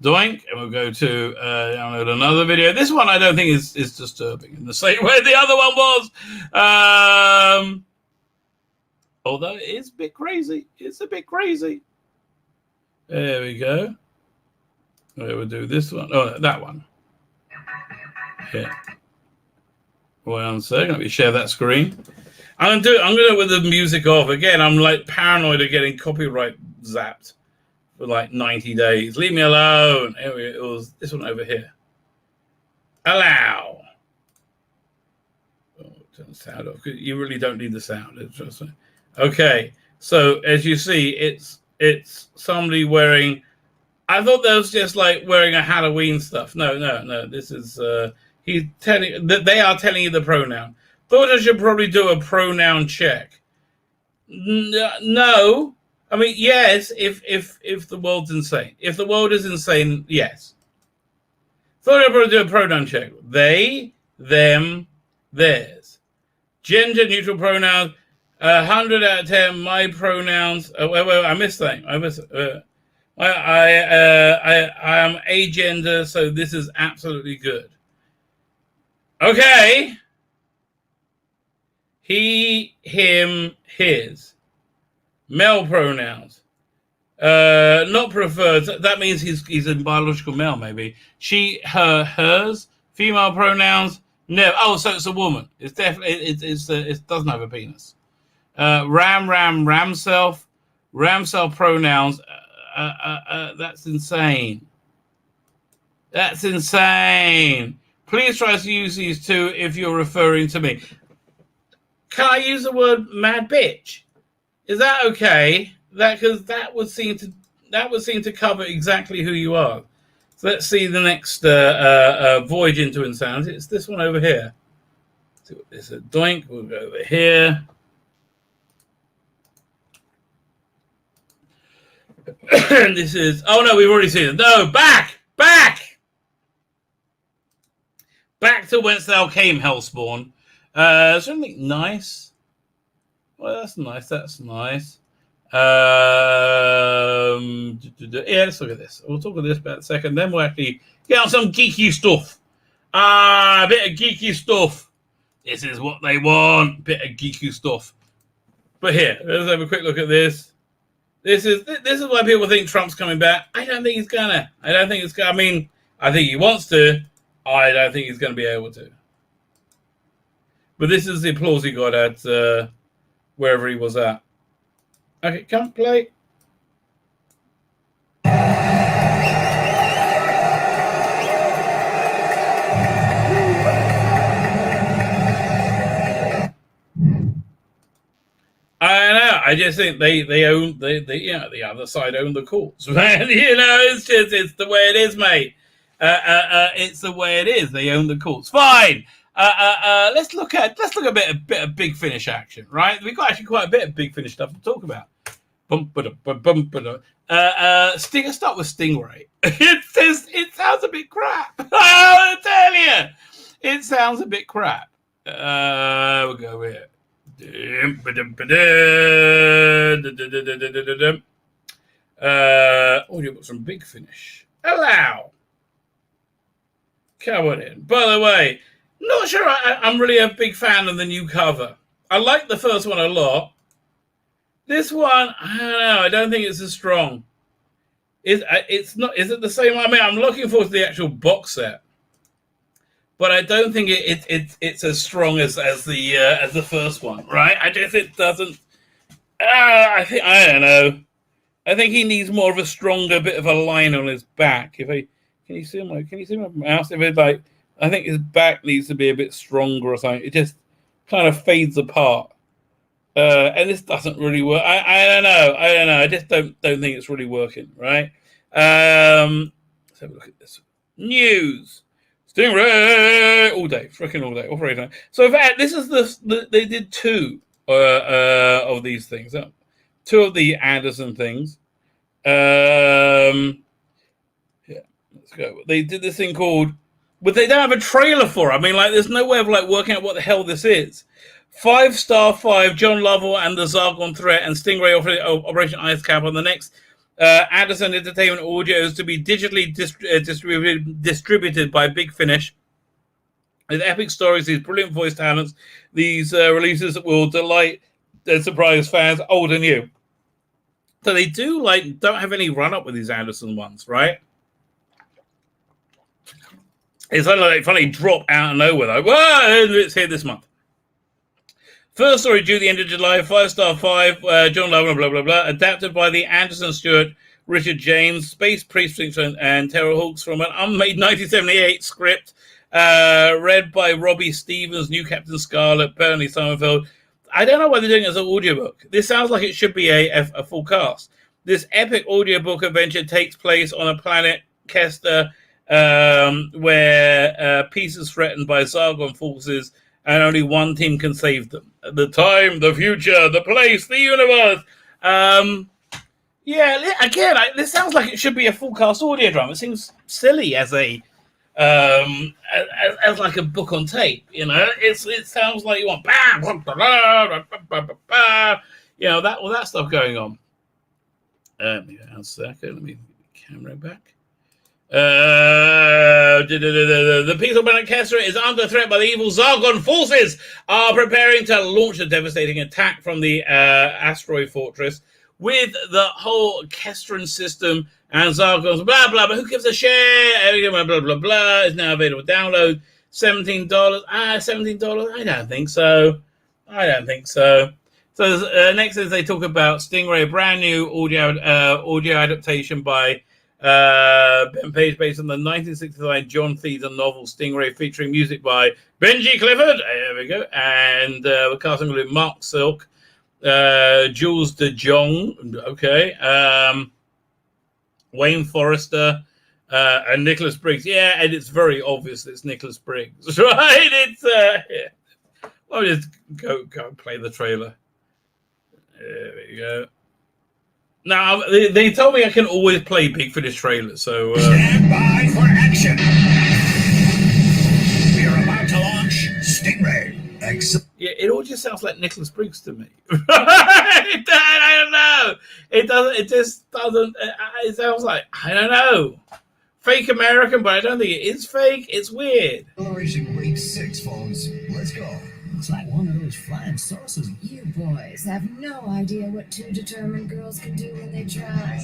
Doink, and we'll go to download another video. This one I don't think is disturbing in the same way the other one was. Although it is a bit crazy. It's a bit crazy. There we go. We'll do this one. Oh, that one. Yeah. 1 second. Let me share that screen. I'm gonna do it with the music off. Again, I'm like paranoid of getting copyright zapped for like 90 days. Leave me alone. It was this one over here. Allow. Oh, turn the sound off. You really don't need the sound. Trust me. Okay. So as you see, it's somebody wearing. I thought that was just like wearing a Halloween stuff. No. This is he's telling that they are telling you the pronoun. Thought I should probably do a pronoun check. No, I mean yes. If the world's insane, if the world is insane, yes. Thought I'd probably do a pronoun check. They, them, theirs. Gender neutral pronouns. 100 out of 10. My pronouns. Wait, I missed that. I am agender, so this is absolutely good. Okay. He, him, his. Male pronouns. Not preferred. That means he's a biological male, maybe. She, her, hers. Female pronouns. No. Oh, so it's a woman. It's definitely it doesn't have a penis. Ram self pronouns. That's insane. That's insane. Please try to use these two if you're referring to me. Can I use the word mad bitch? Is that okay? Because that would seem to cover exactly who you are. So let's see the next voyage into insanity. It's this one over here. See what this is. Doink. We'll go over here. This is. Oh no, we've already seen it. No, back to whence thou came, Hellspawn. Something nice. Well, that's nice. Yeah, let's look at this. We'll talk about this about a second. Then we'll actually get on some geeky stuff. A bit of geeky stuff. This is what they want. Bit of geeky stuff. But here, let's have a quick look at this. This is why people think Trump's coming back. I don't think he's gonna. I mean, I think he wants to. I don't think he's going to be able to. But this is the applause he got at wherever he was at. Okay, come play. I know. I just think they own the other side own the courts, man. It's the way it is, mate. It's the way it is. They own the courts. Fine. Let's look at a bit of Big Finish action, right? We've got actually quite a bit of Big Finish stuff to talk about. Let's start with Stingray. It sounds a bit crap. I'll tell you, it sounds a bit crap. We'll go over here. Audiobooks from Big Finish. Allow. Come on in. By the way, not sure I'm really a big fan of the new cover. I like the first one a lot. This one, I don't know. I don't think it's as strong. It's not. Is it the same? I mean, I'm looking forward to the actual box set, but I don't think it's as strong as the first one. Right? I just it doesn't. I don't know. I think he needs more of a stronger bit of a line on his back. Can you see my mouse? If it's like, I think his back needs to be a bit stronger or something. It just kind of fades apart. And this doesn't really work. I don't know. I just don't think it's really working, right? Let's have a look at this. News. Stingray all day, freaking all day, operating. So in fact, this is they did two of these things. Two of the Anderson things. Yeah, let's go. They did this thing called, but they don't have a trailer for it. I mean, like, there's no way of like working out what the hell this is. 5 5, John Lovell and the Zargon Threat and Stingray Operation Ice Cap on the next Anderson Entertainment Audios to be digitally distributed by Big Finish. With epic stories, these brilliant voice talents, these releases will delight and surprise fans, old and new. So they don't have any run up with these Anderson ones, right? It's like they finally drop out of nowhere. Like, whoa, it's here this month. First story due the end of July, 5 5, John Lovell, blah, blah, blah. Adapted by the Anderson Stewart, Richard James, Space Precincts and Terror Hawks from an unmade 1978 script, read by Robbie Stevens, New Captain Scarlet, Bernie Summerfield. I don't know why they're doing it as an audiobook. This sounds like it should be a full cast. This epic audiobook adventure takes place on a planet, Kester, where peace is threatened by Zargon forces, and only one team can save them. The time, the future, the place, the universe. This sounds like it should be a full cast audio drama. It seems silly as a as like a book on tape. You know, it sounds like you want you know, all that stuff going on. One second, let me get the camera back. The peaceful planet Kessler is under threat by the evil Zargon forces are preparing to launch a devastating attack from the asteroid fortress with the whole Kestran system and Zargon's blah blah, but who gives a shit? Blah blah blah blah is now available to download. $17. $17? I don't think so. So next is they talk about Stingray, a brand new audio adaptation by Ben Page based on the 1969 John Thieden novel Stingray, featuring music by Benji Clifford. There we go. And we're casting with Mark Silk, Jules de Jong, okay, Wayne Forrester, and Nicholas Briggs. Yeah, and it's very obvious it's Nicholas Briggs, right? It's I'll just go and play the trailer. There we go. Now, they told me I can always play Big Finish trailers, so... Stand by for action! We are about to launch Stingray. Yeah, it all just sounds like Nicholas Briggs to me. I don't know. It just doesn't... It sounds like, I don't know. Fake American, but I don't think it is fake. It's weird. Acceleration rate 6, folks. Let's go. Looks like one of those flying saucers. You boys have no idea what two determined girls can do when they try.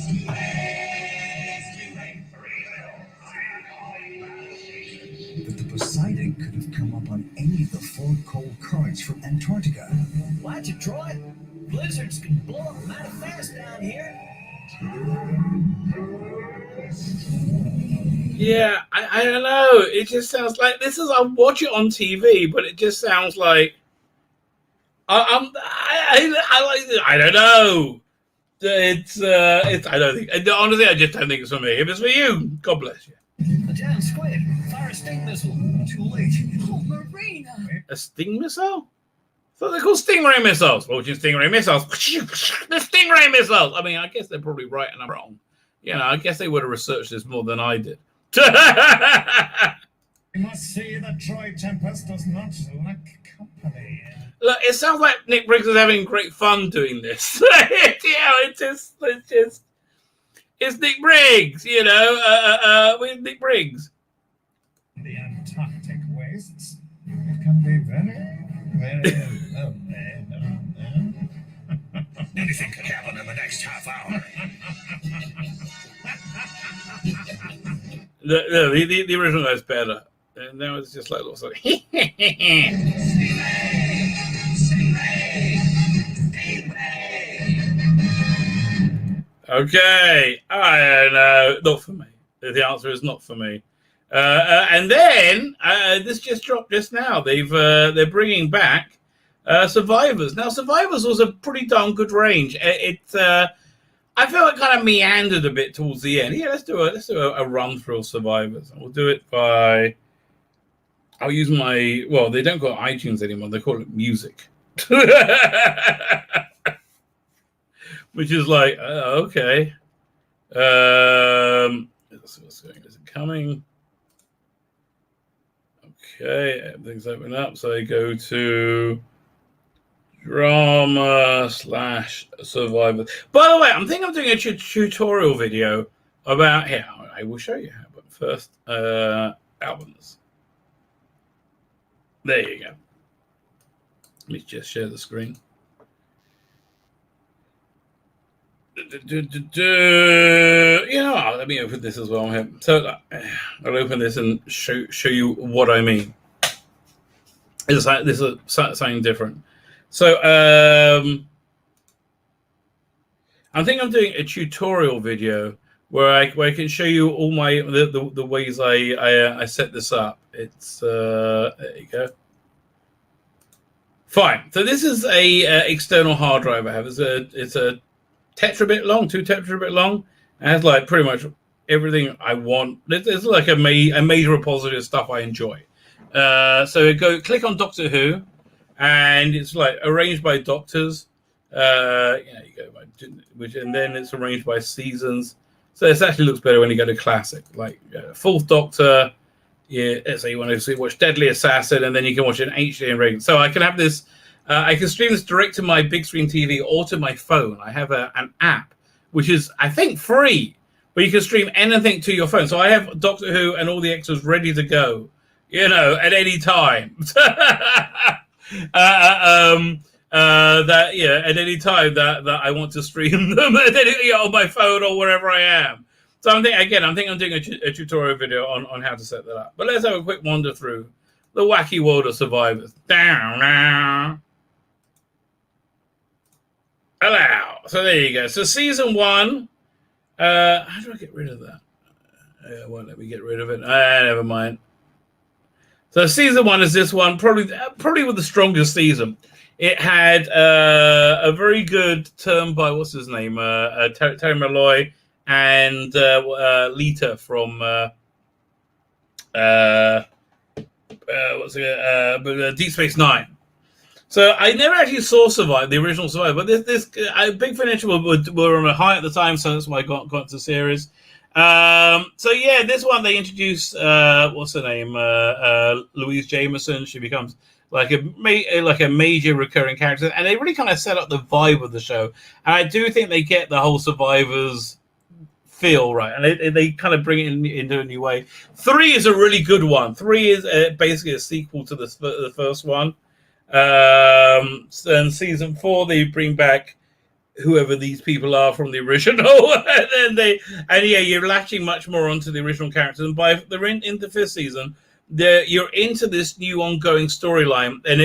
But the Poseidon could have come up on any of the 4 cold currents from Antarctica. Watch it, Troy. Blizzards can blow up mighty fast down here. Yeah, I don't know. It just sounds like this is. I watch it on TV, but it just sounds like I don't know. It's I don't think. Honestly, I just don't think it's for me. If it's for you, God bless you. A giant squid. Fire a sting missile. Too late. Oh, Marina! A sting missile? I thought they're called Stingray missiles. Launching Stingray missiles. The Stingray missiles. I mean, I guess they're probably right and I'm wrong. You know, I guess they would have researched this more than I did. You must see that Troy Tempest does not lack company. Look, it sounds like Nick Briggs is having great fun doing this. It's Nick Briggs, you know, with Nick Briggs. The Antarctic wastes. It can be very, very lonely. Anything could happen in the next half hour. The original guy's better. And now it's just like lots of Okay, I don't know. Not for me. The answer is not for me. And then this just dropped just now. They're bringing back Survivors. Now, Survivors was a pretty darn good range. I feel it kind of meandered a bit towards the end. Yeah, let's do a run through of Survivors. We'll do it by. I'll use my. Well, they don't call it iTunes anymore. They call it Music. Which is like, okay. What's going? Is it coming? Okay, everything's open up. So I go to drama / Survivor. By the way, I'm thinking of doing a tutorial video about here. I will show you how. But first, albums. There you go. Let me just share the screen. You know, let me open this as well here. So I'll open this and show you what I mean. This is something different. So I think I'm doing a tutorial video where I can show you all my the ways I set this up. It's there you go. Fine. So this is a external hard drive I have. It's a tetrabit long, 2 tetrabit long. It has like pretty much everything I want. It's like a major repository of stuff I enjoy. So click on Doctor Who, and it's like arranged by doctors. You go by and then it's arranged by seasons. So this actually looks better when you go to classic, like Fourth Doctor. Yeah, so you want to watch Deadly Assassin, and then you can watch an HD and regular. So I can have this. I can stream this direct to my big screen TV or to my phone. I have an app which is, I think, free, but you can stream anything to your phone. So I have Doctor Who and all the extras ready to go, at any time. At any time that I want to stream them on my phone or wherever I am. So I'm thinking I'm doing a tutorial video on how to set that up. But let's have a quick wander through the wacky world of Survivors. Down. Allow. So there you go. So season 1. How do I get rid of that? It won't let me get rid of it. Never mind. So season 1 is this one, probably with the strongest season. It had a very good term by what's his name, Terry Malloy and Lita from Deep Space Nine. So I never actually saw Survive, the original Survive, but this Big Finish were on a high at the time, so that's why I got into the series. So yeah, this one they introduced what's her name, Louise Jameson. She becomes like a major recurring character, and they really kind of set up the vibe of the show. And I do think they get the whole Survivors feel right, and they kind of bring it into a new way. 3 is a really good one. 3 is basically a sequel to the first one. And season 4 they bring back whoever these people are from the original, and you're latching much more onto the original characters. And by they're in the 5th season, you're into this new ongoing storyline, and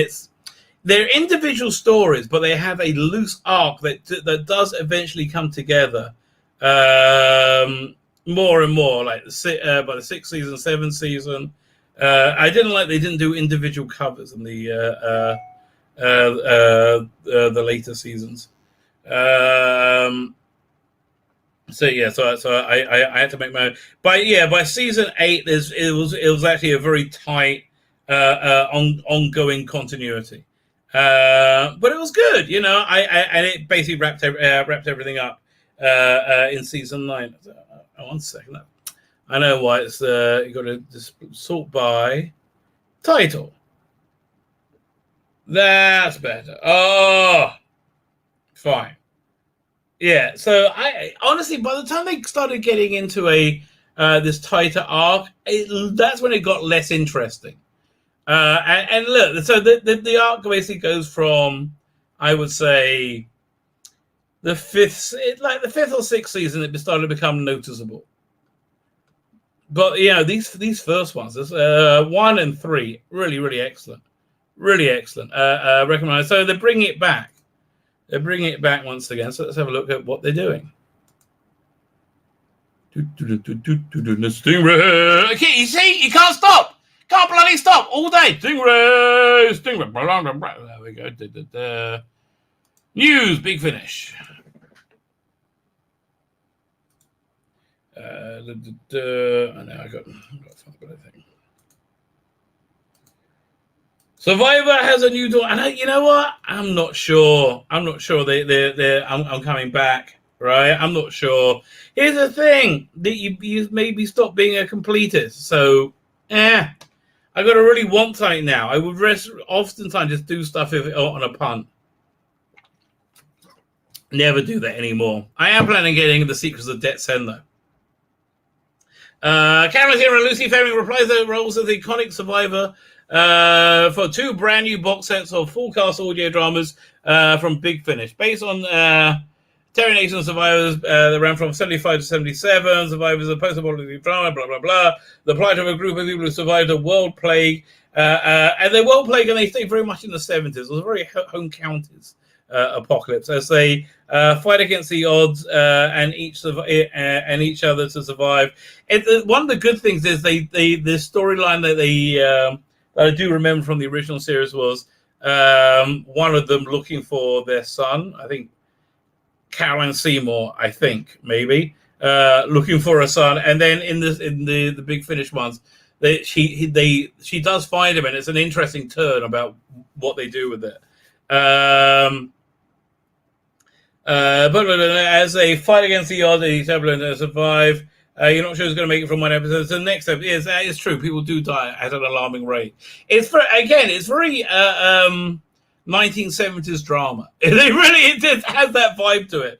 they're individual stories, but they have a loose arc that does eventually come together. More and more, like by the 6th season, 7th season. I didn't like they didn't do individual covers in the later seasons. So I had to make my own. By season 8, it was actually a very tight ongoing continuity. But it was good, and it basically wrapped everything up in season 9. One second. I know why it's you got to sort by title. That's better. Oh, fine. Yeah. So I honestly, by the time they started getting into this tighter arc, that's when it got less interesting. And look, so the arc basically goes from, I would say, the 5th or 6th season, it started to become noticeable. But these first ones, 1 and 3, really, really excellent, really excellent. Recommend. So they bring it back. They're bringing it back once again. So let's have a look at what they're doing. Stingray. Okay, you see, you can't stop. Can't bloody stop all day. Stingray. There we go. News, Big Finish. I know I got something, I think. Survivor has a new door, and you know what? I'm not sure. I'm coming back, right? I'm not sure. Here's the thing: that you maybe stop being a completist. So, I got to really want something now. I would oftentimes just do stuff on a punt. Never do that anymore. I am planning on getting the Secrets of Debt Sen, though. Cameron here and Lucy Fleming reprise their roles as the iconic Survivor for 2 brand new box sets of full cast audio dramas from Big Finish, based on Terry Nation Survivors that ran from 75 to 77. Survivors of post-apocalyptic drama, blah blah blah. The plight of a group of people who survived a world plague, and the world plague, and they stayed very much in the 70s. It was a very home counties apocalypse as they fight against the odds and each other to survive. One of the good things is the storyline that I do remember from the original series was One of them looking for their son. I think Caroline Seymour. I think maybe looking for a son, and then in the Big Finish ones, she does find him, and it's an interesting turn about what they do with it. But as they fight against the odds, he's able to survive. You're not sure who's going to make it from one episode. So the next episode, yes, that is true. People do die at an alarming rate. It's very 1970s drama. It just has that vibe to it.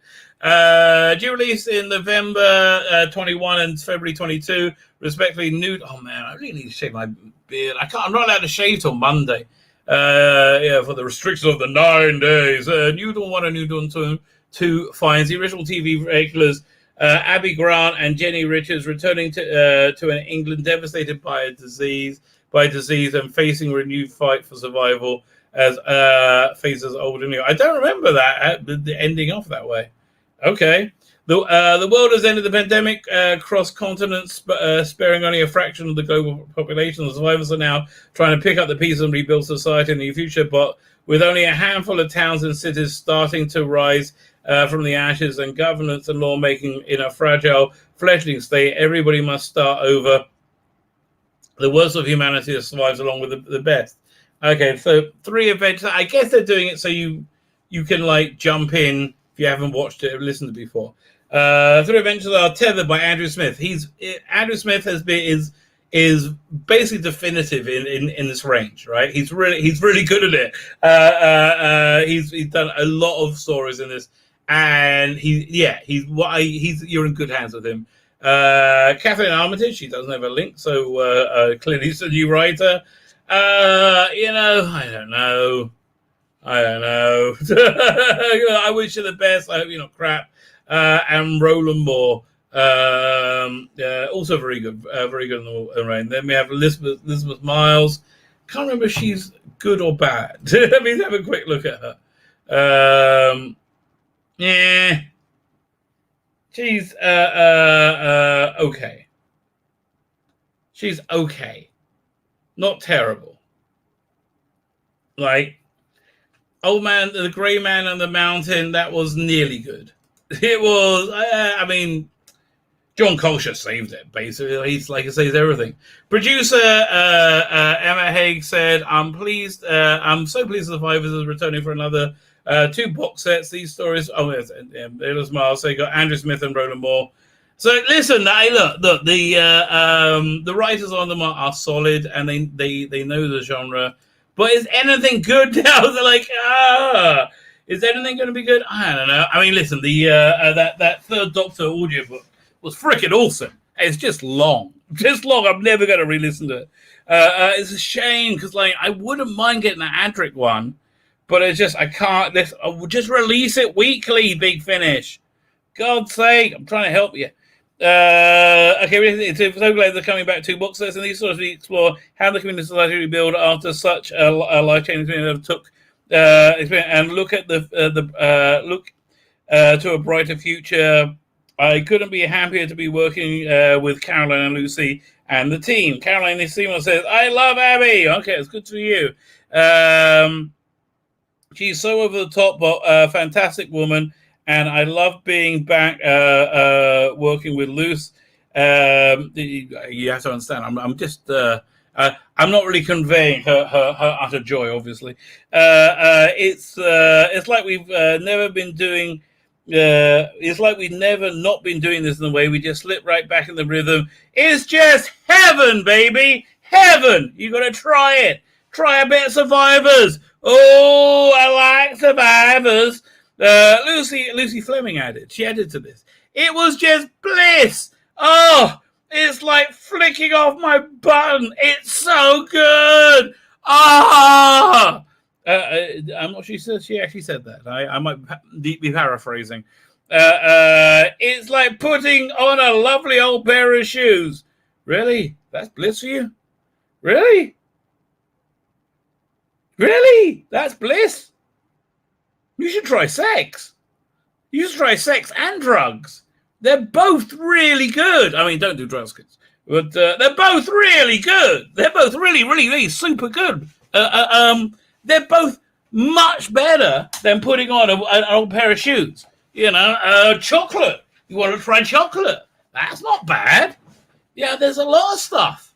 Due release in November 21 and February 22, respectively. Nude. Oh man, I really need to shave my beard. I'm not allowed to shave till Monday. For the restrictions of the 9 days. New Dawn 1 and New Dawn 2 finds the original TV regulars Abby Grant and Jenny Richards returning to an England devastated by disease and facing a renewed fight for survival as faces old and new. I don't remember that the ending off that way. Okay. The world has ended the pandemic across continents, sparing only a fraction of the global population. The survivors are now trying to pick up the pieces and rebuild society in the future, but with only a handful of towns and cities starting to rise from the ashes and governance and lawmaking in a fragile fledgling state, everybody must start over. The worst of humanity survives along with the best. Okay, so 3 events. I guess they're doing it so you can like jump in if you haven't watched it or listened to it before. 3 adventures are tethered by Andrew Smith. Andrew Smith is basically definitive in this range, right? He's really good at it. He's done a lot of stories in this, and you're in good hands with him. Kathleen Armitage, she doesn't have a link, so clearly it's a new writer. I don't know. I wish you the best. I hope you're not crap. And Roland Moore, also very good in the rain. Then we have Elizabeth Miles. Can't remember if she's good or bad. Let me have a quick look at her. She's okay. She's okay, not terrible. Like Old Man, the Grey Man on the Mountain, that was nearly good. It was, John Colsher saved it, basically. He's, like I say, everything. Producer Emma Haig said, I'm so pleased the Survivors is returning for another 2 box sets. These stories, there's Miles, so you got Andrew Smith and Roland Moore. So listen, look, the writers on them are solid, and they know the genre. But is anything good now? They're like, is anything going to be good? I don't know. I mean, listen, the that Third Doctor audiobook was freaking awesome. It's just long. I'm never going to re-listen to it. It's a shame because, like, I wouldn't mind getting the Adric one, but it's just I can't. Just release it weekly. Big Finish. God's sake, I'm trying to help you. Okay, it's so glad they're coming back 2 box sets, and these stories we explore how the community society rebuild after such a life-changing experience took and look at look to a brighter future. I couldn't be happier to be working with Caroline and Lucy and the team. Caroline Seymour says, "I love Abby." Okay, it's good for you. She's so over the top, but fantastic woman. And I love being back working with Luce. You have to understand. I'm just. I'm not really conveying her utter joy. Obviously, it's like we've never been doing. It's like we've never not been doing this in the way we just slip right back in the rhythm. It's just heaven, baby, heaven. You got to try it. Try a bit of Survivors. Oh, I like Survivors. Lucy Fleming added. She added to this. It was just bliss. Oh, it's like flicking off my button. It's so good. Ah. I'm not sure she actually said that. I might be paraphrasing. It's like putting on a lovely old pair of shoes. Really? That's bliss for you? Really? Really? That's bliss? You should try sex. You should try sex and drugs. They're both really good. I mean, don't do drugs, kids. But they're both really good. They're both really, really, really super good. they're both much better than putting on an old pair of shoes. Chocolate. You want to try chocolate? That's not bad. Yeah, there's a lot of stuff.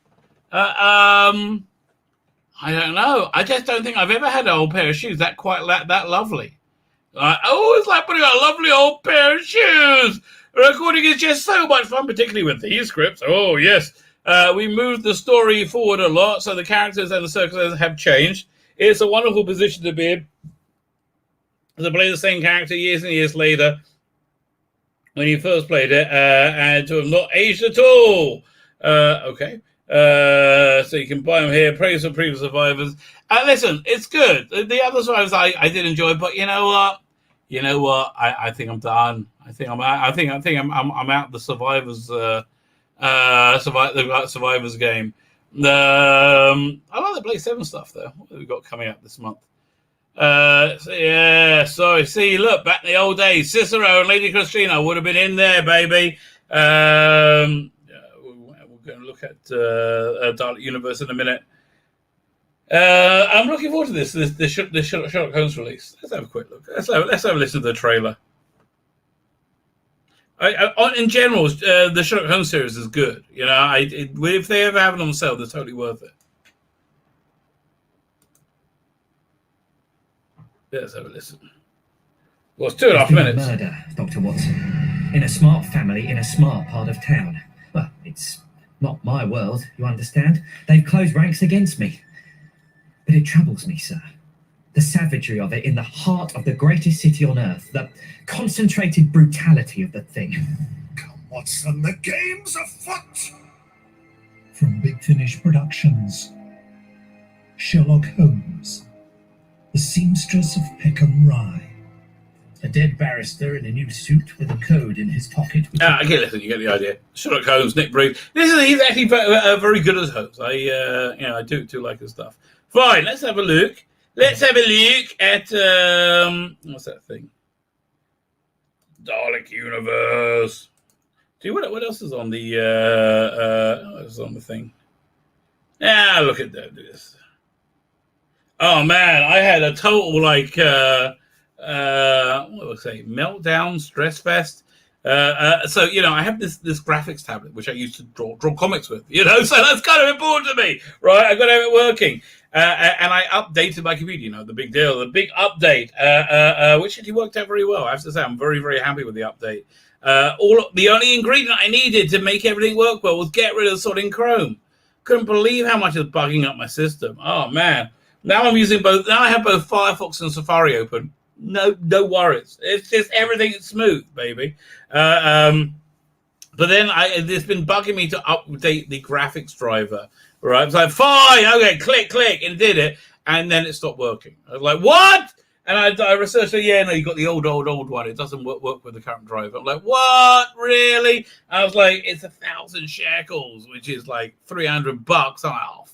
I don't know. I just don't think I've ever had an old pair of shoes that lovely. I always like putting on a lovely old pair of shoes. Recording is just so much fun, particularly with these scripts. Oh, yes. We moved the story forward a lot, so the characters and the circumstances have changed. It's a wonderful position to be in. To play the same character years and years later when you first played it, and to have not aged at all. Okay. So you can buy them here. Praise for previous survivors. Listen, it's good. The other survivors I did enjoy, but you know what? I think I'm done. I think I'm out. I'm out the survivors. The survivors game. I like the Play 7 stuff though. What have we got coming up this month? Sorry. See, look, back in the old days, Cicero and Lady Christina would have been in there, baby. We're going to look at Dalek Universe in a minute. I'm looking forward to this Sherlock Holmes release. Let's have a quick look. Let's have a listen to the trailer. In general, the Sherlock Holmes series is good. If they ever have it on sale, they're totally worth it. Let's have a listen. Well, it's 2.5 minutes. Murder, Dr. Watson. In a smart family in a smart part of town. Well, it's not my world, you understand? They've closed ranks against me. But it troubles me, sir. The savagery of it in the heart of the greatest city on earth. The concentrated brutality of the thing. Come, Watson, the game's afoot! From Big Finish Productions, Sherlock Holmes, The Seamstress of Peckham Rye. A dead barrister in a new suit with a code in his pocket. Okay, listen, you get the idea. Sherlock Holmes, Nick Briggs. He's actually very good as Holmes. I do like his stuff. Fine, let's have a look. Let's have a look at what's that thing? Dalek Universe. See what else is on the what is on the thing? Look at this. Oh man, I had a total what do I say? Meltdown, stress fest. So I have this graphics tablet which I used to draw comics with. So that's kind of important to me, right? I've got to have it working. And I updated my computer, the big deal, the big update, which actually worked out very well. I have to say, I'm very, very happy with the update. The only ingredient I needed to make everything work well was get rid of sodding Chrome. Couldn't believe how much it's bugging up my system. Oh man! Now I'm using both. Now I have both Firefox and Safari open. No worries. It's just everything is smooth, baby. But then it's been bugging me to update the graphics driver. Right, I was like, fine, okay, click, and it did it, and then it stopped working. I was like, what? And I researched it. Yeah, no, you got the old one. It doesn't work with the current driver. I'm like, what? Really? I was like, it's 1,000 shekels, which is like $300. I'm like,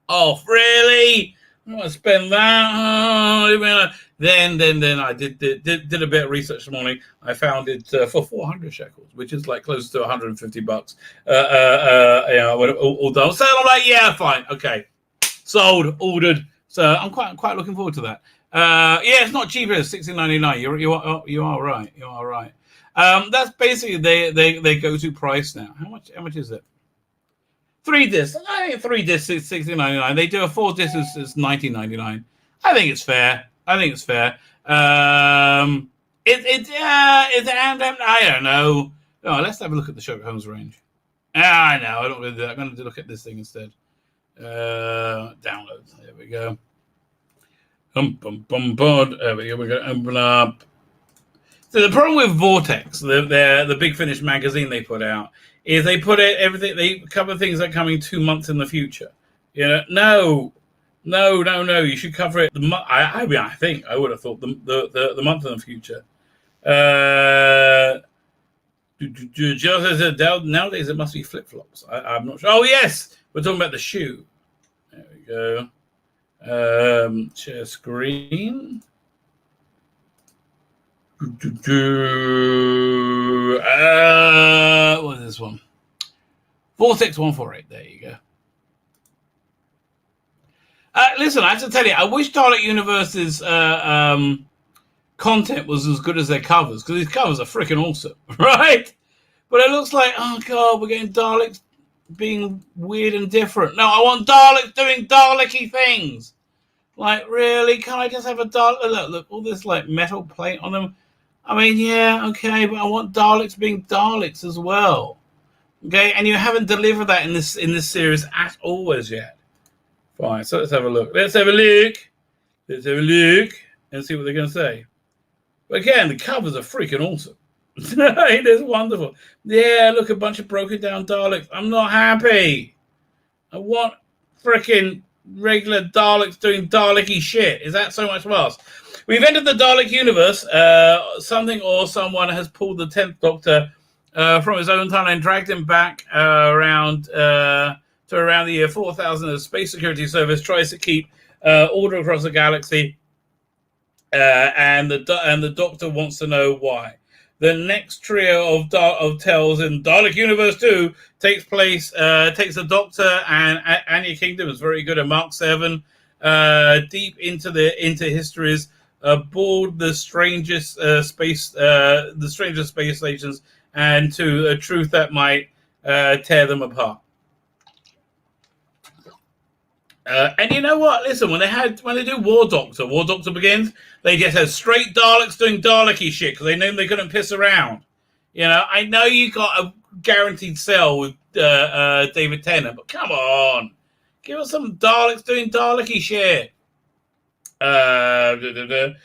off, really? I'm gonna spend that. Then I did a bit of research this morning. I found it for 400 shekels, which is like close to $150. All done. So I'm like, yeah, fine, okay, sold, ordered. So I'm quite looking forward to that. It's not cheaper. It's $16.99. You are right. You are right. That's basically they go-to price now. How much is it? 3 discs. I think 3 discs is $16.99. They do a 4 discs is $19.99. I think it's fair. I don't know. Oh, let's have a look at the Sherlock Holmes range. I know. I don't really do that. I'm going to look at this thing instead. Downloads. There we go. There we go. We're going to open up. So the problem with Vortex, the Big Finish magazine they put out, is they put everything. They cover things that are coming 2 months in the future. No. You should cover it. I think I would have thought the month in the future. Nowadays it must be flip flops. I'm not sure. Oh yes, we're talking about the shoe. There we go. Share screen. What is this one? Vortex 148. There you go. Listen, I have to tell you, I wish Dalek Universe's content was as good as their covers, because these covers are freaking awesome, right? But it looks like, oh god, we're getting Daleks being weird and different. No, I want Daleks doing Dalek-y things. Like, really? Can't I just have a Dalek? Look, all this like metal plate on them. I mean, yeah, okay, but I want Daleks being Daleks as well. Okay, and you haven't delivered that in this series at all as yet. Fine, so let's have a look. Let's have a look and see what they're going to say. But again, the covers are freaking awesome. It is wonderful. Yeah, look, a bunch of broken down Daleks. I'm not happy. I want freaking regular Daleks doing Dalek-y shit. Is that so much worse? We've entered the Dalek universe. Something or someone has pulled the 10th Doctor from his own time and dragged him back around the year 4000. The Space Security Service tries to keep order across the galaxy, and the Doctor wants to know why. The next trio of tales in Dalek Universe 2 takes the Doctor and Anya Kingdom is very good at Mark 7, deep into histories aboard the strangest space stations, and to a truth that might tear them apart. And you know what? Listen, when they do War Doctor Begins, they just had straight Daleks doing Dalek-y shit because they knew they couldn't piss around. You know, I know you got a guaranteed sell with David Tennant, but come on, give us some Daleks doing Dalek-y shit. David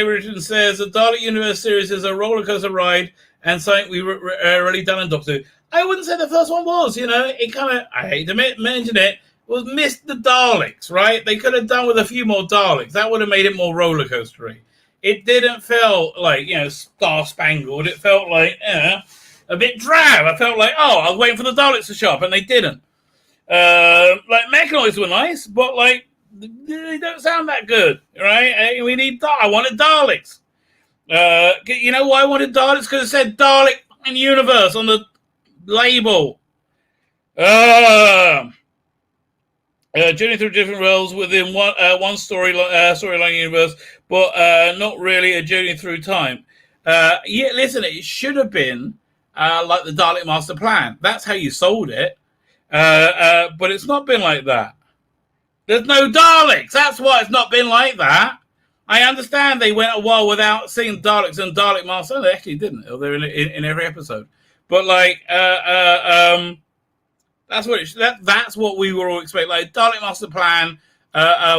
Richardson says the Dalek Universe series is a roller coaster ride and something we really done in Doctor Who. I wouldn't say the first one was. You know, it kind of, I hate to mention it, was missed the Daleks, right? They could have done with a few more Daleks. That would have made it more roller coastery. It didn't feel like, you know, star spangled. It felt like a bit drab. I felt like, oh, I was waiting for the Daleks to show up, and they didn't. Like Mechanoids were nice, but like they don't sound that good, right? I wanted Daleks. You know why I wanted Daleks? Because it said Dalek in Universe on the label. Journey through different worlds within one storyline universe, but not really a journey through time. Yeah, listen, it should have been like the Dalek Master Plan. That's how you sold it. But it's not been like that. There's no Daleks. That's why it's not been like that. I understand they went a while without seeing Daleks and Dalek Master. They actually didn't. They're in every episode. But like, that's what we were all expecting. Like Dalek Master Plan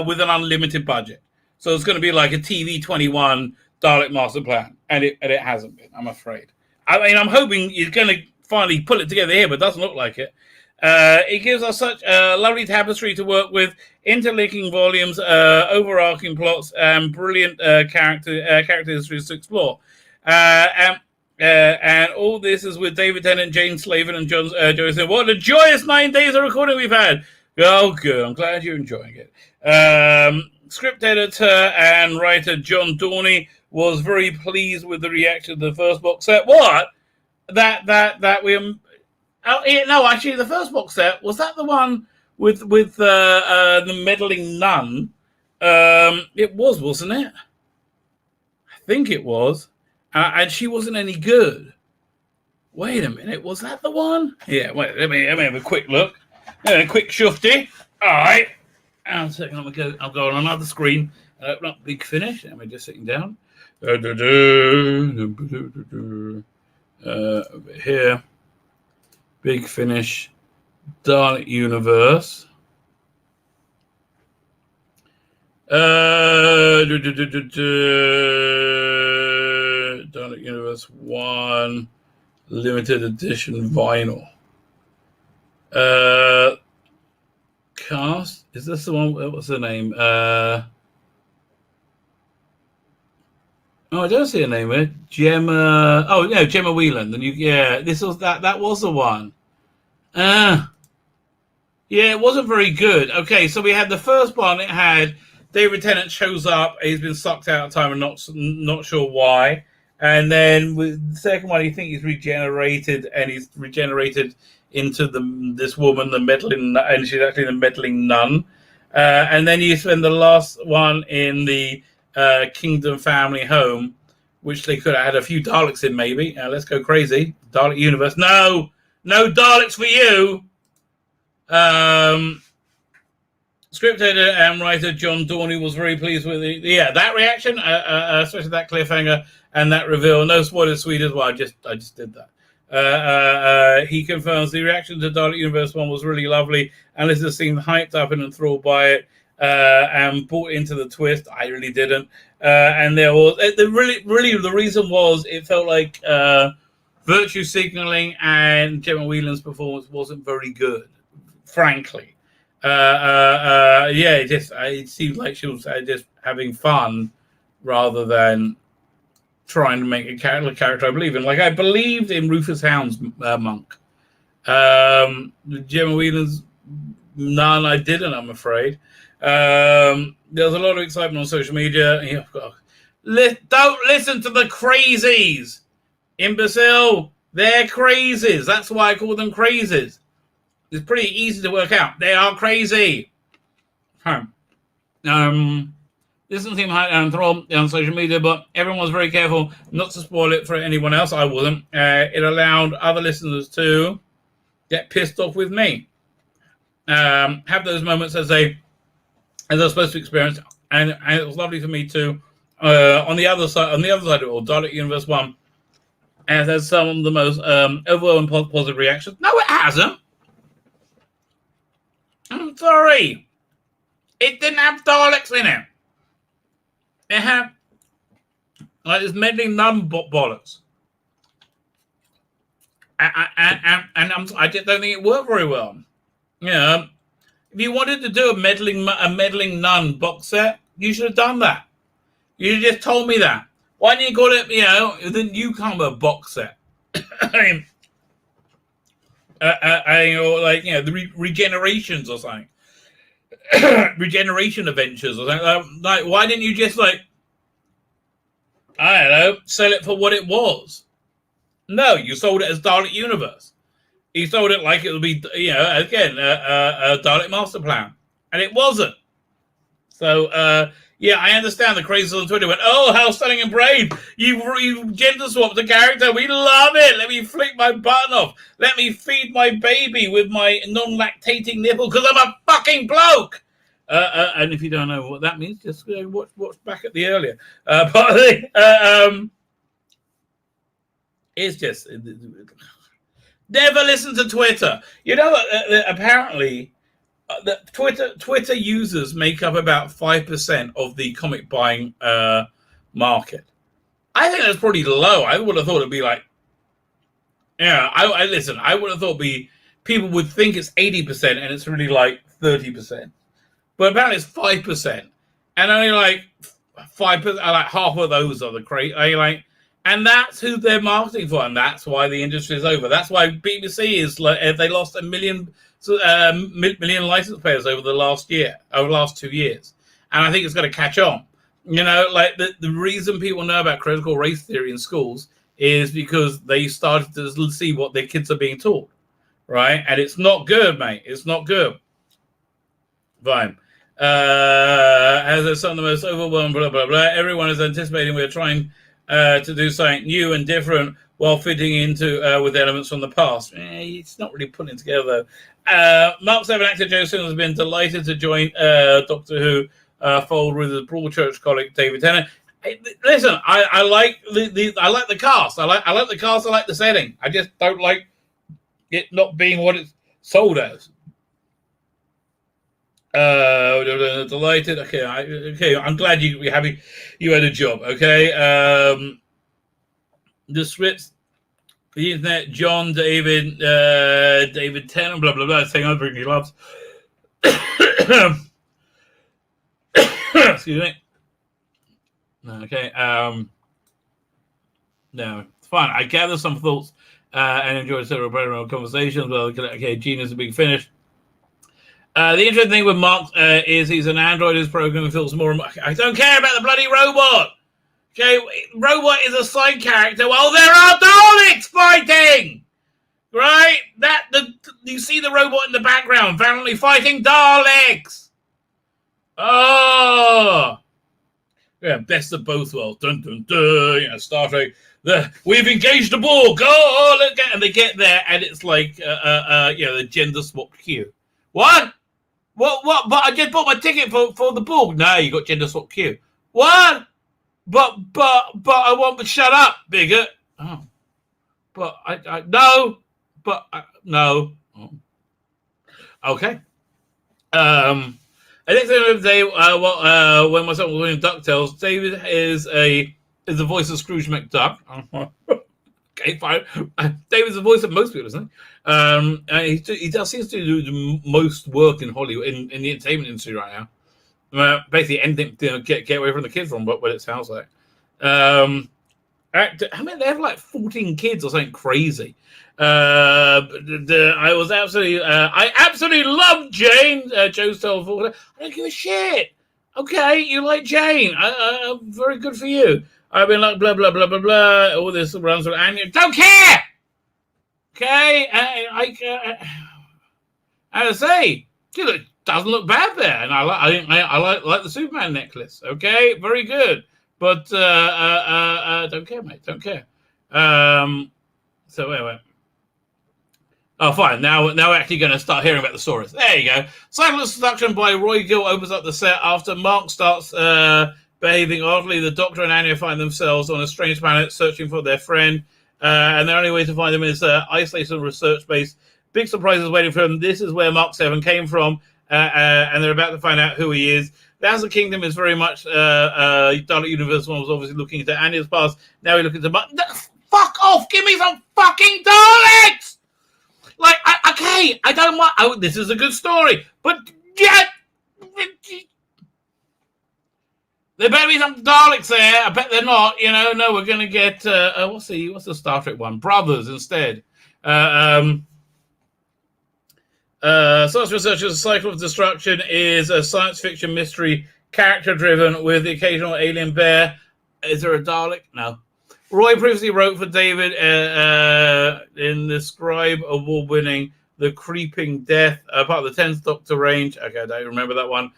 with an unlimited budget. So it's going to be like a TV 21 Dalek Master Plan, and it hasn't been. I'm afraid. I mean, I'm hoping you're going to finally pull it together here, but it doesn't look like it. It gives us such a lovely tapestry to work with, interlinking volumes, overarching plots, and brilliant character histories to explore. And all this is with David Tennant, Jane Slavin, and John Joyce. What a joyous 9 days of recording we've had. Oh, good. I'm glad you're enjoying it. Script editor and writer John Dorney was very pleased with the reaction to the first box set. What? That we... Oh, yeah, no, actually, the first box set, was that the one with the meddling nun? It was, wasn't it? I think it was. And she wasn't any good. Wait a minute, was that the one? Yeah, wait, let me have a quick look. A quick shufty. All right. And a second, I'll go on another screen and open up Big Finish. Let me just sitting down. Over here. Big Finish, Dalek Universe. Dalek Universe 1 limited edition vinyl. Cast? Is this the one? What's the name? Oh, I don't see a name here. Gemma. Oh, no, Gemma Whelan. This was that was the one. Yeah, it wasn't very good. Okay, so we had the first one. It had David Tennant shows up. He's been sucked out of time and not sure why. And then with the second one, you think he's regenerated, and he's regenerated into this woman, the meddling, and she's actually the meddling nun. And then you spend the last one in the Kingdom family home, which they could have had a few Daleks in, maybe. Let's go crazy. Dalek universe. No Daleks for you. Script editor and writer John Dorney was very pleased with that reaction, especially that cliffhanger and that reveal. No spoilers, sweet as well. I just did that. He confirms the reaction to Dalek Universe 1 was really lovely, and listeners seemed hyped up and enthralled by it, and bought into the twist. I really didn't. And there was the reason was it felt like virtue signaling and Gemma Whelan's performance wasn't very good, frankly. It seemed like she was just having fun rather than trying to make a character I believe in. Like, I believed in Rufus Hound's monk. Gemma Whelan's none, I didn't, I'm afraid. There was a lot of excitement on social media. Don't listen to the crazies, imbecile. They're crazies. That's why I call them crazies. It's pretty easy to work out. They are crazy. This doesn't seem high and throw on social media, but everyone was very careful not to spoil it for anyone else. I wasn't. It allowed other listeners to get pissed off with me. Have those moments as they're supposed to experience, and it was lovely for me to. On the other side of it all, Dalek Universe 1 has had some of the most overwhelming positive reactions. No, it hasn't. I'm sorry. It didn't have Daleks in it. It had like this meddling nun bollocks. I just don't think it worked very well. If you wanted to do a meddling nun box set, you should have done that. You just told me that. Why didn't you call it, the newcomer box set? The regenerations or something. Regeneration adventures or something. Like, why didn't you just, I don't know, sell it for what it was? No, you sold it as Dalek Universe. You sold it like it would be, a Dalek Master Plan. And it wasn't. So, I understand the crazy on Twitter went, oh, how stunning and brave. You gender swapped the character. We love it. Let me flick my button off. Let me feed my baby with my non-lactating nipple because I'm a fucking bloke. And if you don't know what that means, just watch back at the earlier. It's just... Never listen to Twitter. Apparently... Twitter users make up about 5% of the comic buying market. I think that's pretty low. I would have thought it'd be like, I would have thought people would think it's 80% and it's really like 30%. But apparently it's 5%. And only like 5%, like half of those are the crazy. And that's who they're marketing for, and that's why the industry is over. That's why BBC is like, they lost 1 million license players over the last 2 years, and I think it's going to catch on. The reason people know about critical race theory in schools is because they started to see what their kids are being taught, right? And it's not good, mate. It's not good. Fine. As some of the most overwhelming, blah blah blah. Everyone is anticipating we're trying to do something new and different while fitting into with elements from the past. It's not really putting together. Mark 7 actor Joe Simmons has been delighted to join Doctor Who fold with his Broadchurch colleague David Tennant. Listen, I like the cast. I like the cast. I like the setting. I just don't like it not being what it's sold as. Delighted. Okay. I'm glad you're happy. You had a job. Okay. The scripts, the internet, John, David Tennant, blah blah blah, saying everything he loves. Excuse me. Okay. No, it's fine. I gather some thoughts and enjoyed several conversations. Well, okay, Gina's a big finish. The interesting thing with Mark is he's an android whose programming feels more. I don't care about the bloody robot. Okay, robot is a side character. Well, there are Daleks fighting, right? You see the robot in the background, valiantly fighting Daleks. Oh, yeah, best of both worlds. Dun dun dun. Star Trek. We've engaged the Borg. Oh, look at, and they get there, and it's like the gender swap queue. What? What? But I just bought my ticket for the Borg. No, you got gender swap queue. What? But I want to shut up, bigot. Oh, but I no, but no. Oh. Okay. I think the day when my son was winning DuckTales, David is the voice of Scrooge McDuck. Okay, fine. David's the voice of most people, isn't he? And he does seems to do the most work in Hollywood in the entertainment industry right now. Basically, anything to get away from the kids from, but what it sounds like. I mean, they have like 14 kids or something crazy. I absolutely love Jane. Joe's told I don't give a shit. Okay, you like Jane. Very good for you. I've been like blah blah blah blah blah. All this runs with Anya. Don't care. Okay, as I say, she doesn't look bad there, and I like the Superman necklace. Okay, very good. But don't care, mate. Don't care. So anyway. Oh, fine. Now we're actually going to start hearing about the stories. There you go. Cycle of Seduction by Roy Gill opens up the set after Mark starts behaving oddly. The Doctor and Anya find themselves on a strange planet searching for their friend. And their only way to find them is isolated research base. Big surprises waiting for them. This is where Mark 7 came from. And they're about to find out who he is. The House of Kingdom is very much Dalek Universe one was obviously looking into Anya's past. Now we're looking to fuck off! Give me some fucking Daleks! Like, okay, I don't want. Oh, this is a good story, but yeah, there better be some Daleks there. I bet they're not. No, we're gonna get what's the Star Trek one? Brothers instead. Science Researchers' Cycle of Destruction is a science fiction mystery, character-driven, with the occasional alien bear. Is there a Dalek? No. Roy previously wrote for David in the Scribe Award-winning The Creeping Death, part of the 10th Doctor range. Okay, I don't remember that one.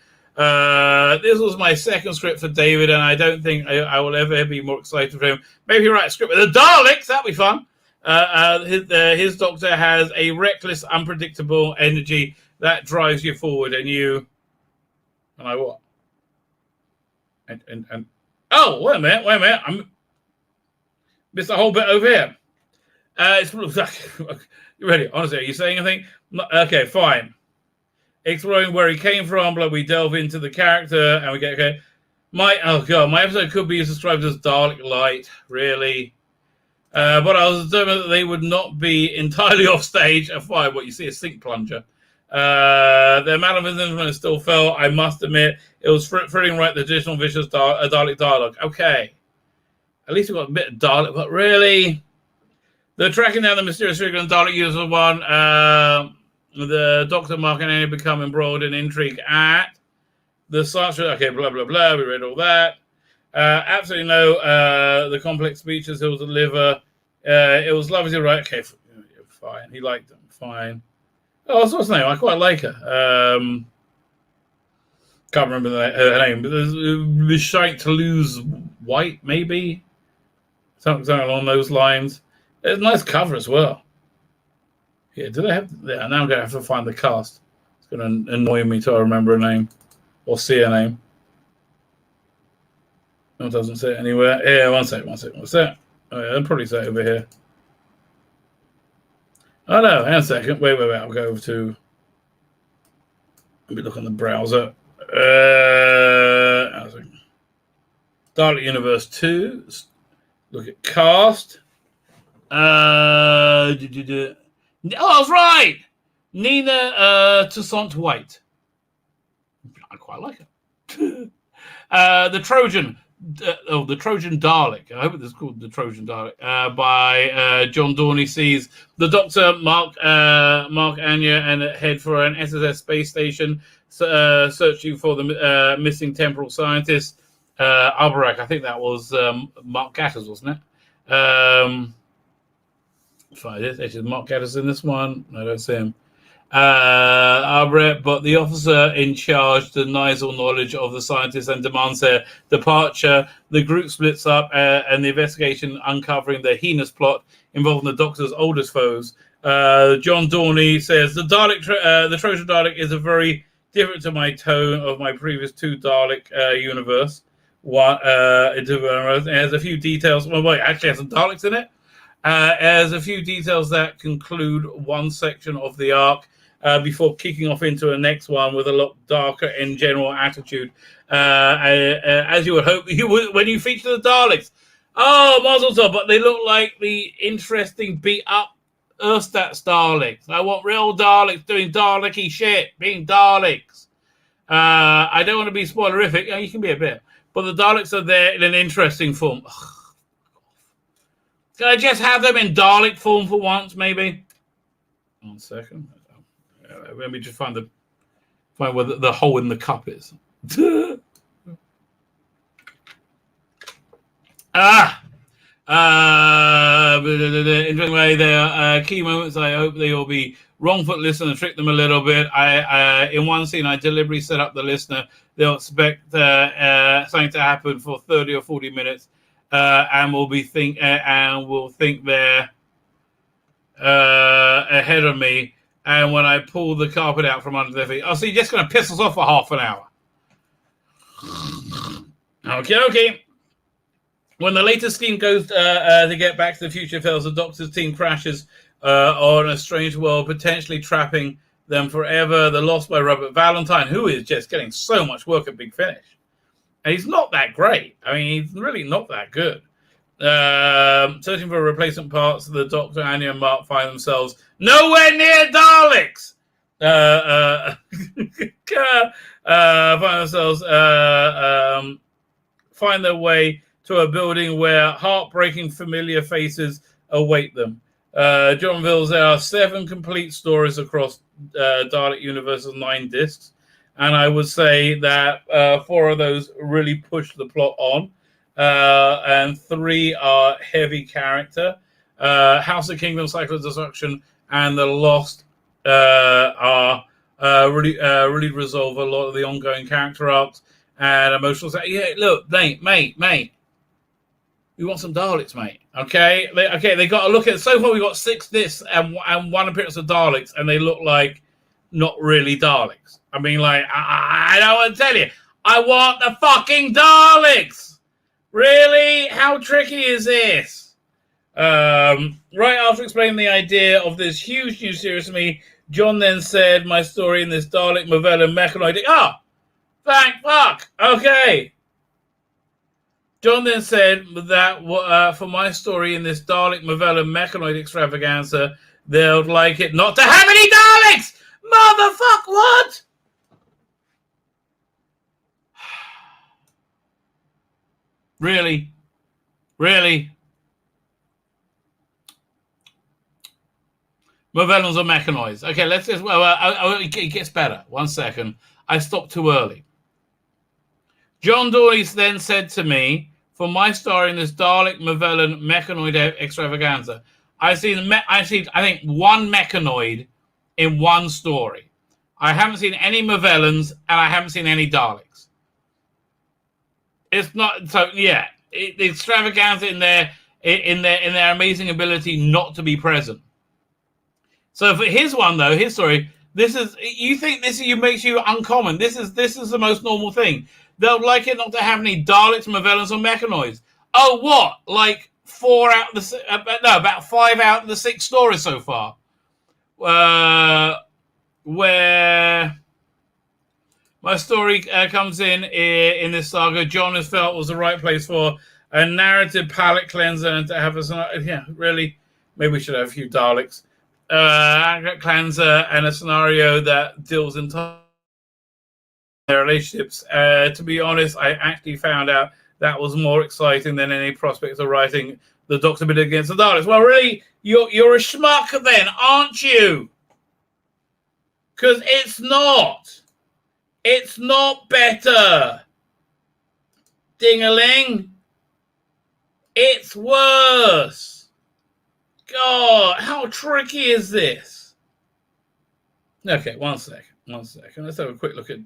This was my second script for David, and I don't think I will ever be more excited for him. Maybe write a script with the Daleks. That'd be fun. His Doctor has a reckless, unpredictable energy that drives you forward, and I what? And oh, wait a minute. I'm missed a whole bit over here. You ready? Honestly, are you saying anything? Okay, fine. Exploring where he came from, but we delve into the character, and we get okay. My episode could be described as Dalek Light, really. But I was determined that they would not be entirely off stage. Fine, what you see a sink plunger. Their malevolence is still felt. I must admit, it was thrilling, right? The traditional vicious Dalek dialogue. Okay. At least we got a bit of Dalek, but really, they're tracking down the mysterious figure in Dalek User 1. The Doctor, Mark, and Annie become embroiled in intrigue at the science. Okay, blah, blah, blah. We read all that. Absolutely no. The complex speeches he'll deliver. It was lovely to write. Okay, fine. He liked them. Fine. Oh, what's her name? I quite like her. Can't remember her name. But there's Shite to Lose White, maybe? Something along those lines. It's a nice cover as well. Yeah, do they have... Yeah, now I'm going to have to find the cast. It's going to annoy me till I remember a name. Or see a name. No, it doesn't say it anywhere. Yeah, one sec. What's that? Oh, yeah, I'll probably say it over here. Oh, no, hang on a second. Wait. I'll go over to... Let me look on the browser. Dalek Universe 2. Look at cast. Oh, I was right! Nina Toussaint White. I quite like her. The Trojan. The Trojan Dalek. I hope it's called The Trojan Dalek. By John Dorney sees the Doctor, Mark, Anya, and head for an SSS space station searching for the missing temporal scientist. Albarak. I think that was Mark Gatiss, wasn't it? Fine. Actually, Mark Gatiss in this one. I don't see him. But the officer in charge denies all knowledge of the scientists and demands their departure. The group splits up, and the investigation uncovering the heinous plot involving the Doctor's oldest foes. John Dorney says the Trojan Dalek is a very different to my tone of my previous two Dalek universe. It has a few details. Well, wait, actually has some Daleks in it. Has a few details that conclude one section of the arc before kicking off into the next one with a lot darker in general attitude. As you would hope you would when you feature the Daleks. Oh, Mazel Tov, but they look like the interesting beat up Erstat Daleks. I want real Daleks doing Dalek-y shit, being Daleks. I don't want to be spoilerific. You can be a bit. But the Daleks are there in an interesting form. Ugh. Can I just have them in Dalek form for once, maybe? 1 second. Let me just find where the hole in the cup is. Interesting way, there are key moments. I hope they will be wrong foot listener, trick them a little bit. In one scene, I deliberately set up the listener. They'll expect something to happen for 30 or 40 minutes, and will think they're ahead of me. And when I pull the carpet out from under their feet, so you're just going to piss us off for half an hour. Okay. When the latest scheme goes to get back to the future fails, the Doctor's team crashes on a strange world, potentially trapping them forever. The Lost by Robert Valentine, who is just getting so much work at Big Finish. And he's not that great. I mean, he's really not that good. Searching for replacement parts, the Doctor, Anya, and Mark find themselves nowhere near Daleks. Find their way to a building where heartbreaking familiar faces await them. John reveals there are 7 complete stories across Dalek Universe's 9 discs, and I would say that 4 of those really push the plot on, and 3 are heavy character. House of Kingdom, Cycle of Destruction, and The Lost really resolve a lot of the ongoing character arcs and emotional. Yeah, look, mate. We want some Daleks, mate. Okay, they got to look at. So far, we got 6 discs and 1 appearance of Daleks, and they look like not really Daleks. I mean, like I don't want to tell you. I want the fucking Daleks. Really? How tricky is this? Right after explaining the idea of this huge new series to me, John then said, "My story in this Dalek novella mechanoid." Thank fuck. Okay. John then said that for my story in this Dalek novella mechanoid extravaganza, they'll like it not to have any Daleks! Motherfuck, what? Really? Novellans or mechanoids. Okay, let's just... it gets better. 1 second. I stopped too early. John Dorney then said to me, for my story in this Dalek Mavellan mechanoid extravaganza, I've seen, I think, 1 mechanoid in 1 story. I haven't seen any Mavellans, and I haven't seen any Daleks. It's not... So, yeah, the extravaganza in their amazing ability not to be present. So for his one, though, his story, this is... You think this makes you uncommon. This is the most normal thing. They'll like it not to have any Daleks, Mavellans, or mechanoids. Oh, what? Like 4 out of the... about 5 out of the 6 stories so far. Where my story comes in this saga, John has felt was the right place for a narrative palette cleanser and to have really, maybe we should have a few Daleks. Cleanser and a scenario that deals entirely their relationships. To be honest, I actually found out that was more exciting than any prospect of writing the Doctor bid against the Daleks. Well, really, you're a schmuck then, aren't you? Because it's not. It's not better. Ding-a-ling. It's worse. God, how tricky is this? Okay, one second. Let's have a quick look at.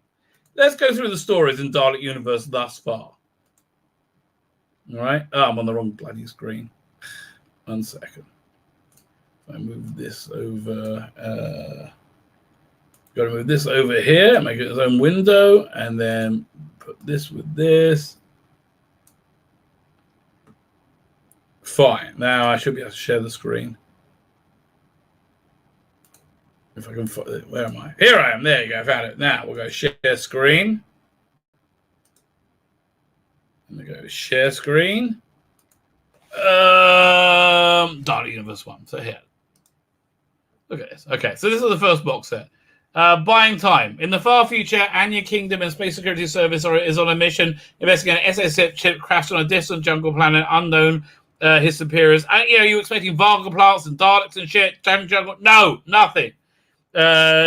Let's go through the stories in Dalek Universe thus far. All right. Oh, I'm on the wrong bloody screen. 1 second. If I move this over, got to move this over here, make it its own window, and then put this with this. Fine. Now I should be able to share the screen. If I can find it. Where am I? Here I am. There you go. I found it. Now we'll go share screen. Let me go share screen. Dalek Universe 1. So here. Look at this. Okay, so this is the first box set. Buying time. In the far future, Anya Kingdom and Space Security Service is on a mission investigating an SS ship crashed on a distant jungle planet unknown his superiors. You expecting Varga plants and Daleks and shit? Jungle? No, nothing.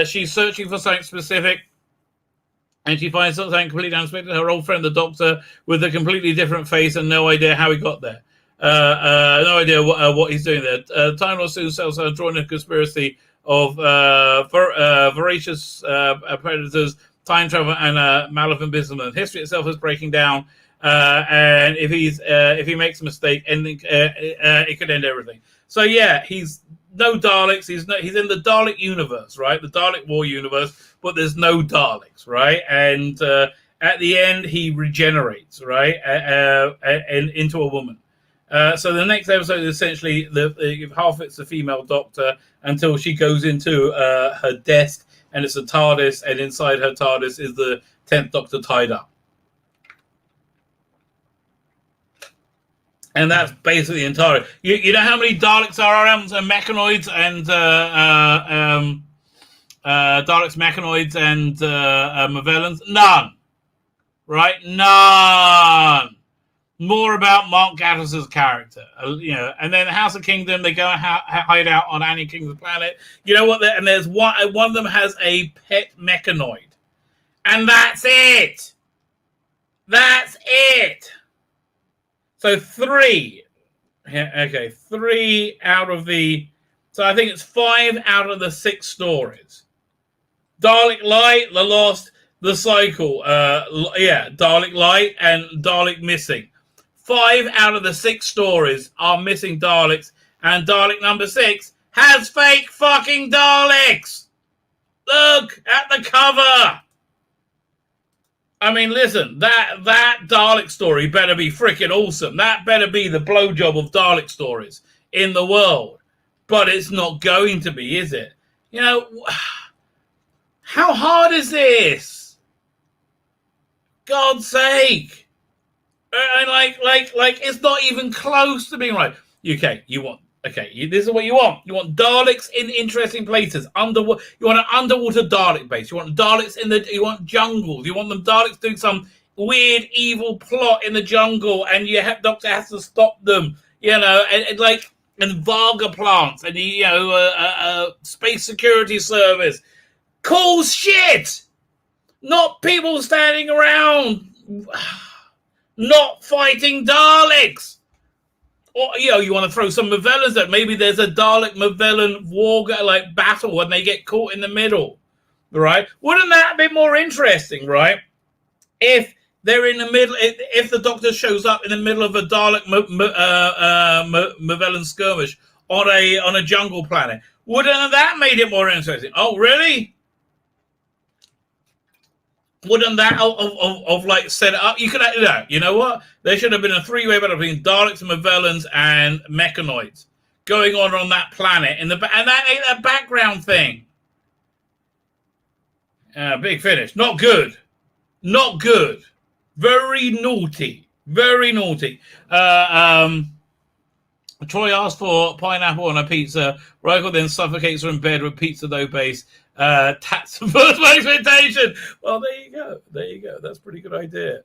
She's searching for something specific, and she finds something completely unexpected. Her old friend, the Doctor, with a completely different face and no idea how he got there. No idea what he's doing there. Time Lord soon sells her, drawn in a conspiracy of voracious predators, time travel, and malevolent businessmen. History itself is breaking down, and if he makes a mistake, it could end everything. So yeah, he's no Daleks. He's in the Dalek universe, right? The Dalek War universe, but there's no Daleks, right? And at the end, he regenerates, right, and into a woman. So the next episode is essentially half it's a female Doctor until she goes into her desk, and it's a TARDIS, and inside her TARDIS is the 10th Doctor tied up. And that's basically the entire. You know how many Daleks are around, mechanoids and Daleks, mechanoids, and Movellans? None. Right? None. More about Mark Gatiss' character, and then House of Kingdom, they go and hide out on Annie King's planet. You know what? And there's one of them has a pet mechanoid, and that's it. That's it. So 3. Okay, 3 out of the. So I think it's 5 out of the 6 stories. Dalek Light, The Lost, The Cycle. Dalek Light and Dalek Missing. 5 out of the 6 stories are missing Daleks, and Dalek number 6 has fake fucking Daleks. Look at the cover. I mean, listen, that Dalek story better be freaking awesome. That better be the blowjob of Dalek stories in the world. But it's not going to be, is it? How hard is this? God's sake. And like, it's not even close to being right. This is what you want. You want Daleks in interesting places. You want an underwater Dalek base. You want Daleks you want jungles. You want them Daleks doing some weird evil plot in the jungle, and Doctor has to stop them. And Varga plants, and Space Security Service. Cool shit. Not people standing around. Not fighting Daleks. Or, you want to throw some Movellans there. Maybe there's a Dalek Movellan war battle when they get caught in the middle. Right? Wouldn't that be more interesting, right? If they're in the middle, if the Doctor shows up in the middle of a Dalek Movellan skirmish on a jungle planet. Wouldn't that made it more interesting? Oh, really? Wouldn't that set it up? You could, you know what? There should have been a 3-way battle between Daleks and Movellans and mechanoids going on that planet, and that ain't a background thing. Big Finish, not good, very naughty. Troy asked for pineapple on a pizza. Reichel then suffocates her in bed with pizza dough base. Tats first expectation. Well, there you go. That's a pretty good idea.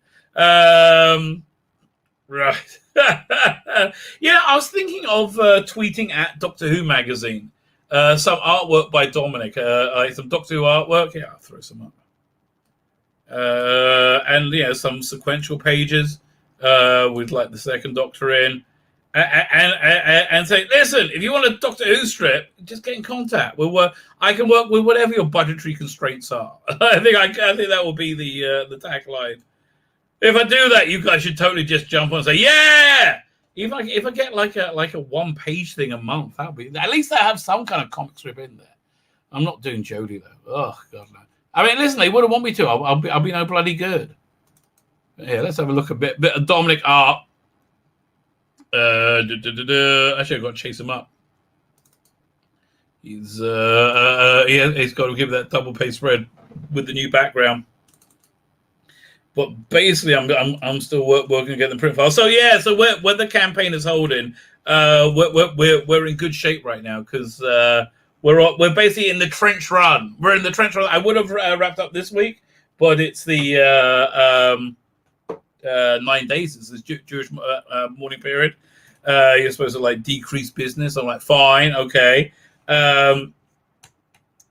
Right. Yeah, I was thinking of tweeting at Doctor Who magazine some artwork by Dominic. Some Doctor Who artwork. Yeah, I'll throw some up. And some sequential pages with the second Doctor in. and say, listen, if you want a Doctor Who strip, just get in contact. I can work with whatever your budgetary constraints are. I think that will be the tagline. If I do that, you guys should totally just jump on and say, yeah. If I get like a 1-page thing a month, that'll be at least I have some kind of comic strip in there. I'm not doing Jodie though. Oh God, no. I mean, listen, they wouldn't want me to. I'll be no bloody good. Yeah, let's have a look a bit of Dominic art. Actually, I've got to chase him up. He's got to give that double page spread with the new background. But basically, I'm still working to get the print file. So yeah, so where the campaign is holding, we're in good shape right now because we're basically in the trench run. We're in the trench run. I would have wrapped up this week, but it's the 9 days. It's the Jewish mourning period. You're supposed to like decrease business. I'm like, fine, okay. Then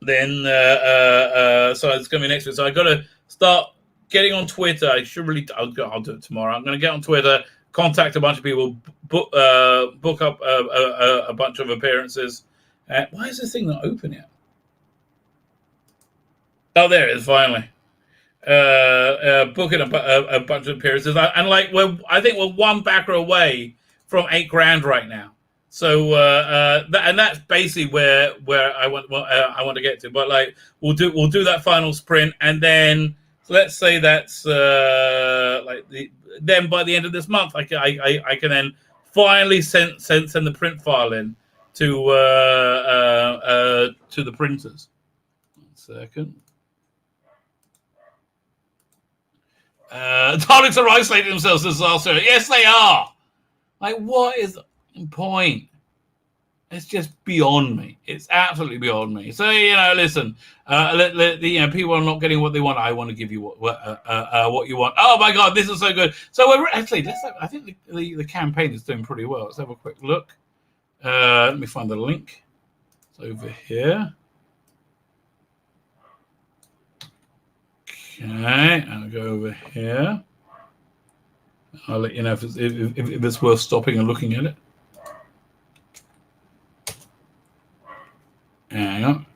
so it's gonna be next week. So I got to start getting on Twitter. I'll do it tomorrow. I'm gonna get on Twitter, contact a bunch of people, book up a bunch of appearances. Why is this thing not open yet? Oh, there it is, finally. Booking a bunch of appearances, and like I think we're one backer away from $8,000 right now. So that's basically where I want to get to. But like we'll do that final sprint, and then let's say that's then by the end of this month, I can then finally send the print file in to the printers. 1 second. Daleks are isolating themselves as also. Yes, they are. Like, what is the point? It's just beyond me. It's absolutely beyond me. So, listen, people are not getting what they want. I want to give you what you want. Oh my God, this is so good. So we're actually, I think the campaign is doing pretty well. Let's have a quick look. Let me find the link. It's over here. Okay, I'll go over here. I'll let you know if it's worth stopping and looking at it. Hang on.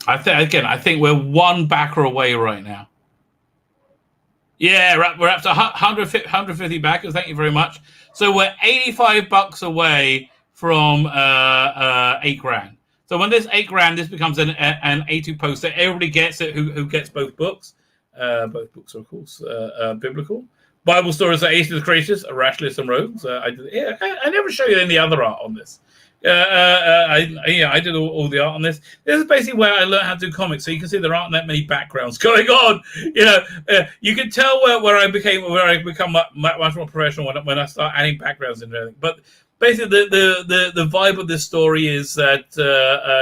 I think we're one backer away right now. Yeah, we're up to 150 backers. Thank you very much. So we're $85 away from $8,000. So when this $8,000, this becomes an A2 poster. Everybody gets it who gets both books. Both books are, of course, biblical. Bible stories are aces, creatures, rationalists, and rogues. I never show you any other art on this. I did all the art on this. This is basically where I learned how to do comics. So you can see there aren't that many backgrounds going on. You can tell where I become much more professional when I start adding backgrounds and everything. But basically, the vibe of this story is that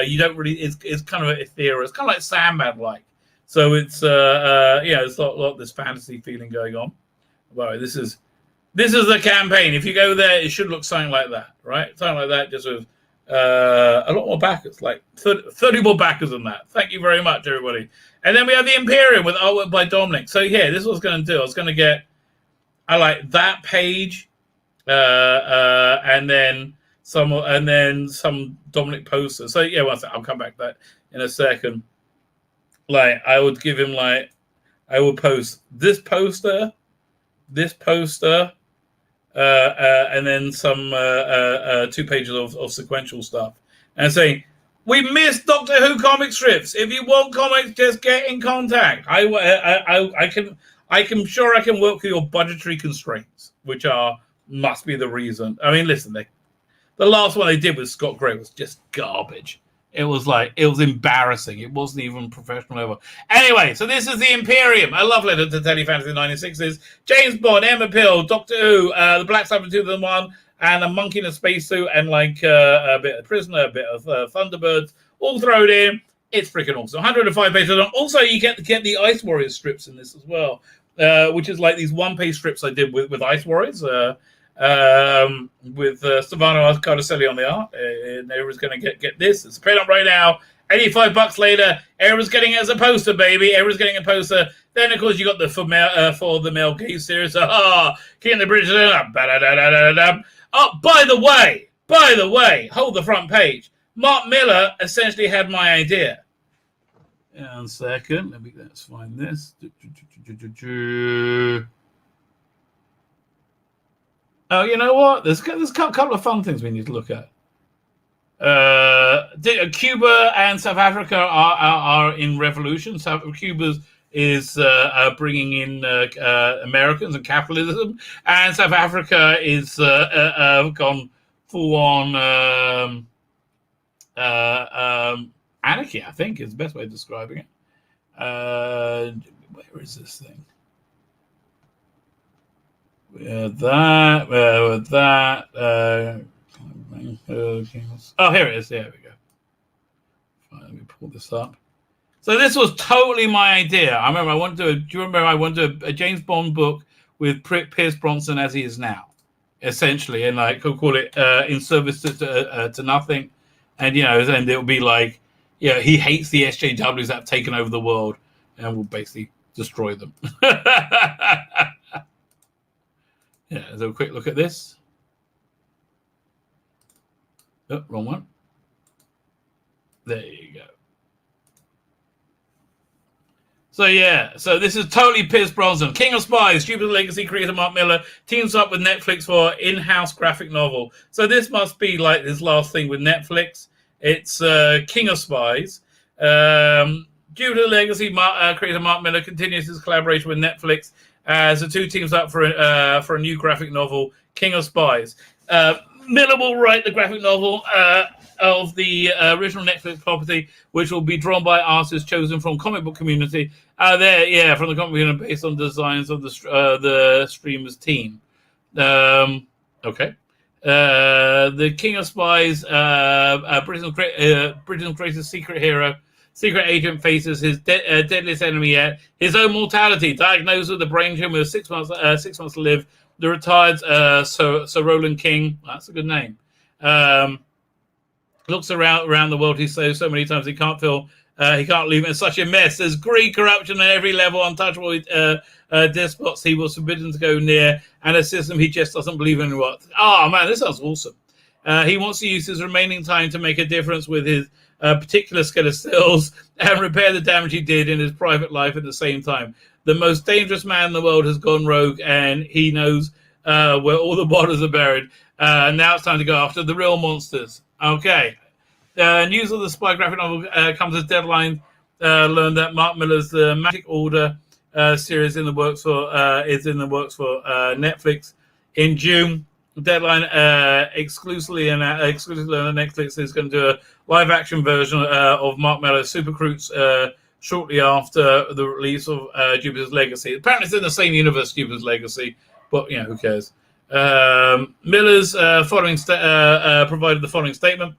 you don't really. It's kind of ethereal. It's kind of like Sandman like. So it's there's a lot of this fantasy feeling going on. Well, this is the campaign. If you go there, it should look something like that, right? Something like that, just with a lot more backers, like 30 more backers than that. Thank you very much, everybody. And then we have the Imperium with artwork by Dominic. So yeah, this is what I was going to do. I was going to get, I like that page, and then some Dominic posters. So yeah, I'll come back to that in a second. Like I would give him I would post this poster. And then some 2 pages of sequential stuff, and saying, "We missed Doctor Who comic strips. If you want comics, just get in contact. I can sure I can work with your budgetary constraints, which must be the reason. I mean, listen, the last one they did with Scott Gray was just garbage. It was embarrassing. It wasn't even professional ever. Anyway, so this is the Imperium. A love letter to Tele Fantasy 1960s. James Bond, Emma Pill, Doctor Who, the Black Sabbath 2001, and a monkey in a spacesuit, and a bit of Prisoner, a bit of Thunderbirds, all thrown in. It's freaking awesome. 105 pages. Also, you get the Ice Warriors strips in this as well, which is like these one-page strips I did with Ice Warriors. With Stefano Cardoselli on the art, and everyone's going to get this. It's paid up right now, $85 later, everyone's getting it as a poster, baby. Everyone's getting a poster. Then, of course, you got the for the Mel Gay series. King of the British. Oh, by the way, hold the front page. Mark Miller essentially had my idea. One second. Let's find this. Oh, you know what? There's a couple of fun things we need to look at. Cuba and South Africa are in revolution. Cuba is bringing in Americans and capitalism, and South Africa is gone full on anarchy. I think is the best way of describing it. Where is this thing? That. Oh, here it is. There we go. Fine, let me pull this up. So this was totally my idea. I remember I wanted a James Bond book with Pierce Bronson as he is now, essentially, and like call it In Service to Nothing, and and it'll be like, he hates the SJWs that have taken over the world and will basically destroy them. Yeah, let's have a quick look at this. Oh, wrong one. There you go. So this is totally Pierce Brosnan. King of Spies, Jupiter's Legacy creator Mark Miller teams up with Netflix for in-house graphic novel. So this must be like this last thing with Netflix. It's King of Spies. Jupiter's Legacy creator Mark Miller continues his collaboration with Netflix as the two teams up for a new graphic novel, King of Spies. Miller will write the graphic novel of the original Netflix property, which will be drawn by artists chosen from comic book community. From the comic book community, based on designs of the streamer's team. Okay. The King of Spies, Britain's greatest secret agent faces his deadliest enemy yet, his own mortality. Diagnosed with a brain tumor with 6 months to live, the retired Sir Roland King, that's a good name, looks around the world he's so many times he can't leave it in such a mess. There's greed, corruption at every level, untouchable despots he was forbidden to go near, and a system he just doesn't believe in. Oh man, this sounds awesome. He wants to use his remaining time to make a difference with his particular skill of skills and repair the damage he did in his private life at the same time. The most dangerous man in the world has gone rogue, and he knows where all the bodies are buried. Now it's time to go after the real monsters. Okay. News of the spy graphic novel comes as Deadline learned that Mark Miller's The Magic Order series is in the works for Netflix in June. Deadline exclusively on Netflix is going to do a live action version of Mark Miller's Super Croots shortly after the release of Jupiter's Legacy. Apparently it's in the same universe, Jupiter's Legacy, but who cares? Miller's provided the following statement.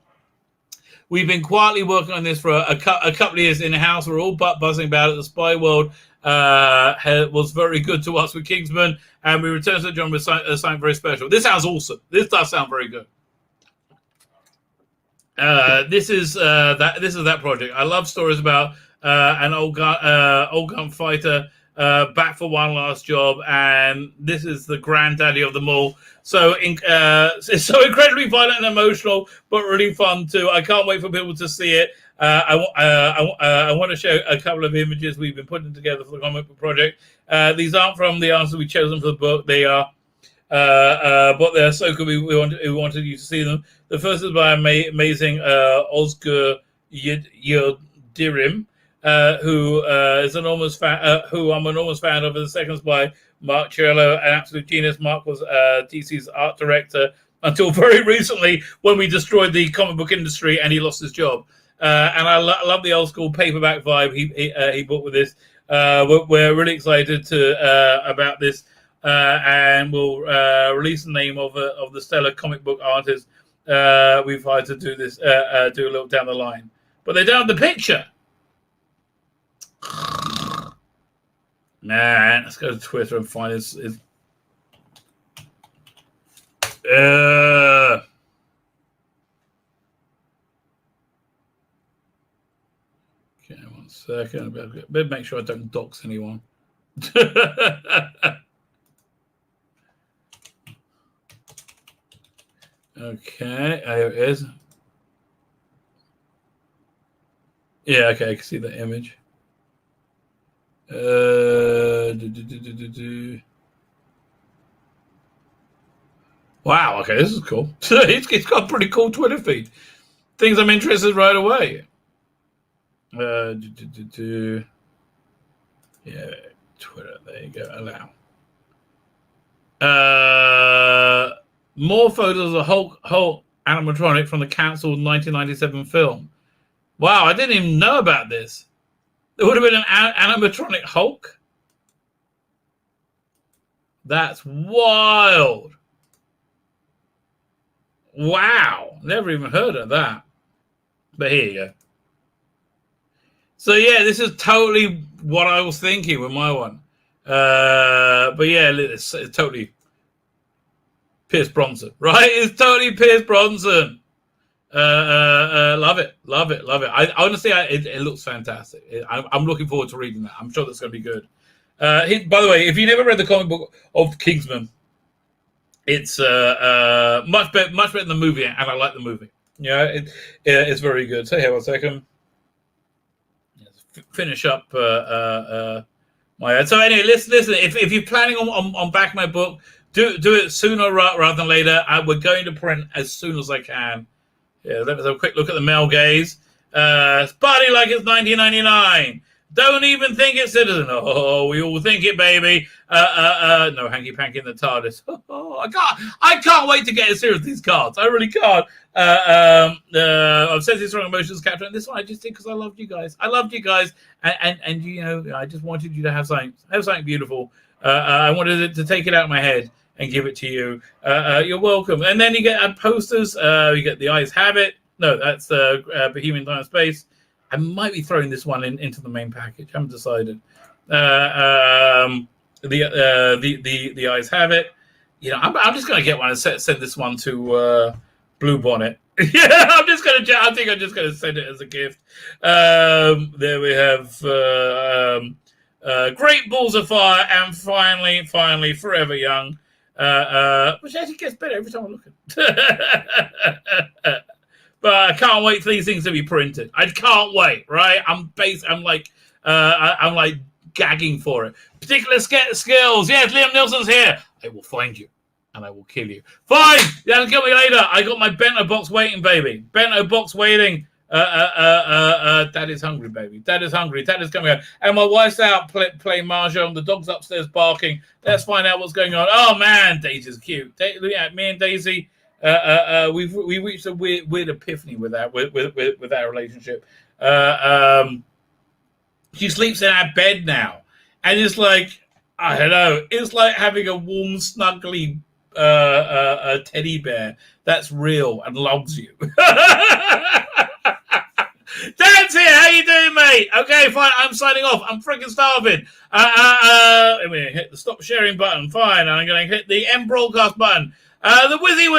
We've been quietly working on this for a couple of years in-house. We're all buzzing about it. The spy world was very good to us with Kingsman, and we returned to the genre with something very special. This sounds awesome. This does sound very good. This is that project. I love stories about an old gun fighter back for one last job, and this is the granddaddy of them all. So it's so incredibly violent and emotional, but really fun too. I can't wait for people to see it. I want to show a couple of images we've been putting together for the comic book project. These aren't from the answers we chosen for the book. They are, but they're so good. We wanted you to see them. The first is by amazing Oscar Yildirim, who is an enormous fan, who I'm an enormous fan of. And the second is by Mark Cirillo, an absolute genius. Mark was DC's art director until very recently, when we destroyed the comic book industry and he lost his job. And I love the old school paperback vibe he brought with this. We're really excited about this, and we'll release the name of the stellar comic book artist we've hired to do this, do a little down the line. But they don't have the picture. Man, let's go to Twitter and find his Second, better make sure I don't dox anyone. Okay, here it is. Yeah, okay, I can see the image. Wow, okay, this is cool. It's got a pretty cool Twitter feed. Things I'm interested right away. Yeah, Twitter, there you go, allow. More photos of Hulk animatronic from the cancelled 1997 film. Wow, I didn't even know about this. There would have been an animatronic Hulk? That's wild. Wow, never even heard of that. But here you go. So yeah, this is totally what I was thinking with my one. But yeah, it's totally Pierce Bronson, right? It's totally Pierce Bronson. Love it. I honestly, it looks fantastic. I'm looking forward to reading that. I'm sure that's going to be good. By the way, if you never read the comic book of Kingsman, it's much better than the movie, and I like the movie. Yeah, it's very good. So here, 1 second. Finish up my ad. So anyway, listen. If you're planning on backing my book, do it sooner rather than later. We're going to print as soon as I can. Yeah, let's have a quick look at the male gaze. Party like it's 1999. Don't even think it's Citizen. Oh, we all think it, baby. No hanky panky in the TARDIS. I can't wait to get as serious as these cards. I really can't. I've said these strong emotions captured, and this one I just did because I loved you guys. And you know, I just wanted you to have something beautiful. I wanted it to take it out of my head and give it to you. You're welcome. And then you get posters. You get The Eyes Have It. No, that's Bohemian Time and Space. I might be throwing this one into the main package. I haven't decided. The Eyes Have It. You know, I'm just going to get one and send this one to Blue Bonnet. Yeah, I think I'm just going to send it as a gift. There we have Great Balls of Fire and finally Forever Young, which actually gets better every time I look at it. But I can't wait for these things to be printed. I can't wait, right? I'm like gagging for it. Particular skills. Yes, Liam Nilsson's here. I will find you and I will kill you. Fine. You have to kill me later. I got my bento box waiting, baby. Bento box waiting. Dad is hungry, baby. Dad is hungry. Dad is coming out. And my wife's out playing mahjong. The dog's upstairs barking. Let's find out what's going on. Oh man, Daisy's cute. Look at me and Daisy. We've reached a weird epiphany with our relationship. She sleeps in our bed now, and it's like, I don't know, it's like having a warm, snuggly a teddy bear that's real and loves you. Dad's here. How you doing, mate? Okay, fine. I'm signing off. I'm freaking starving. I'm gonna hit the stop sharing button. Fine. I'm gonna hit the end broadcast button. The Wizzy will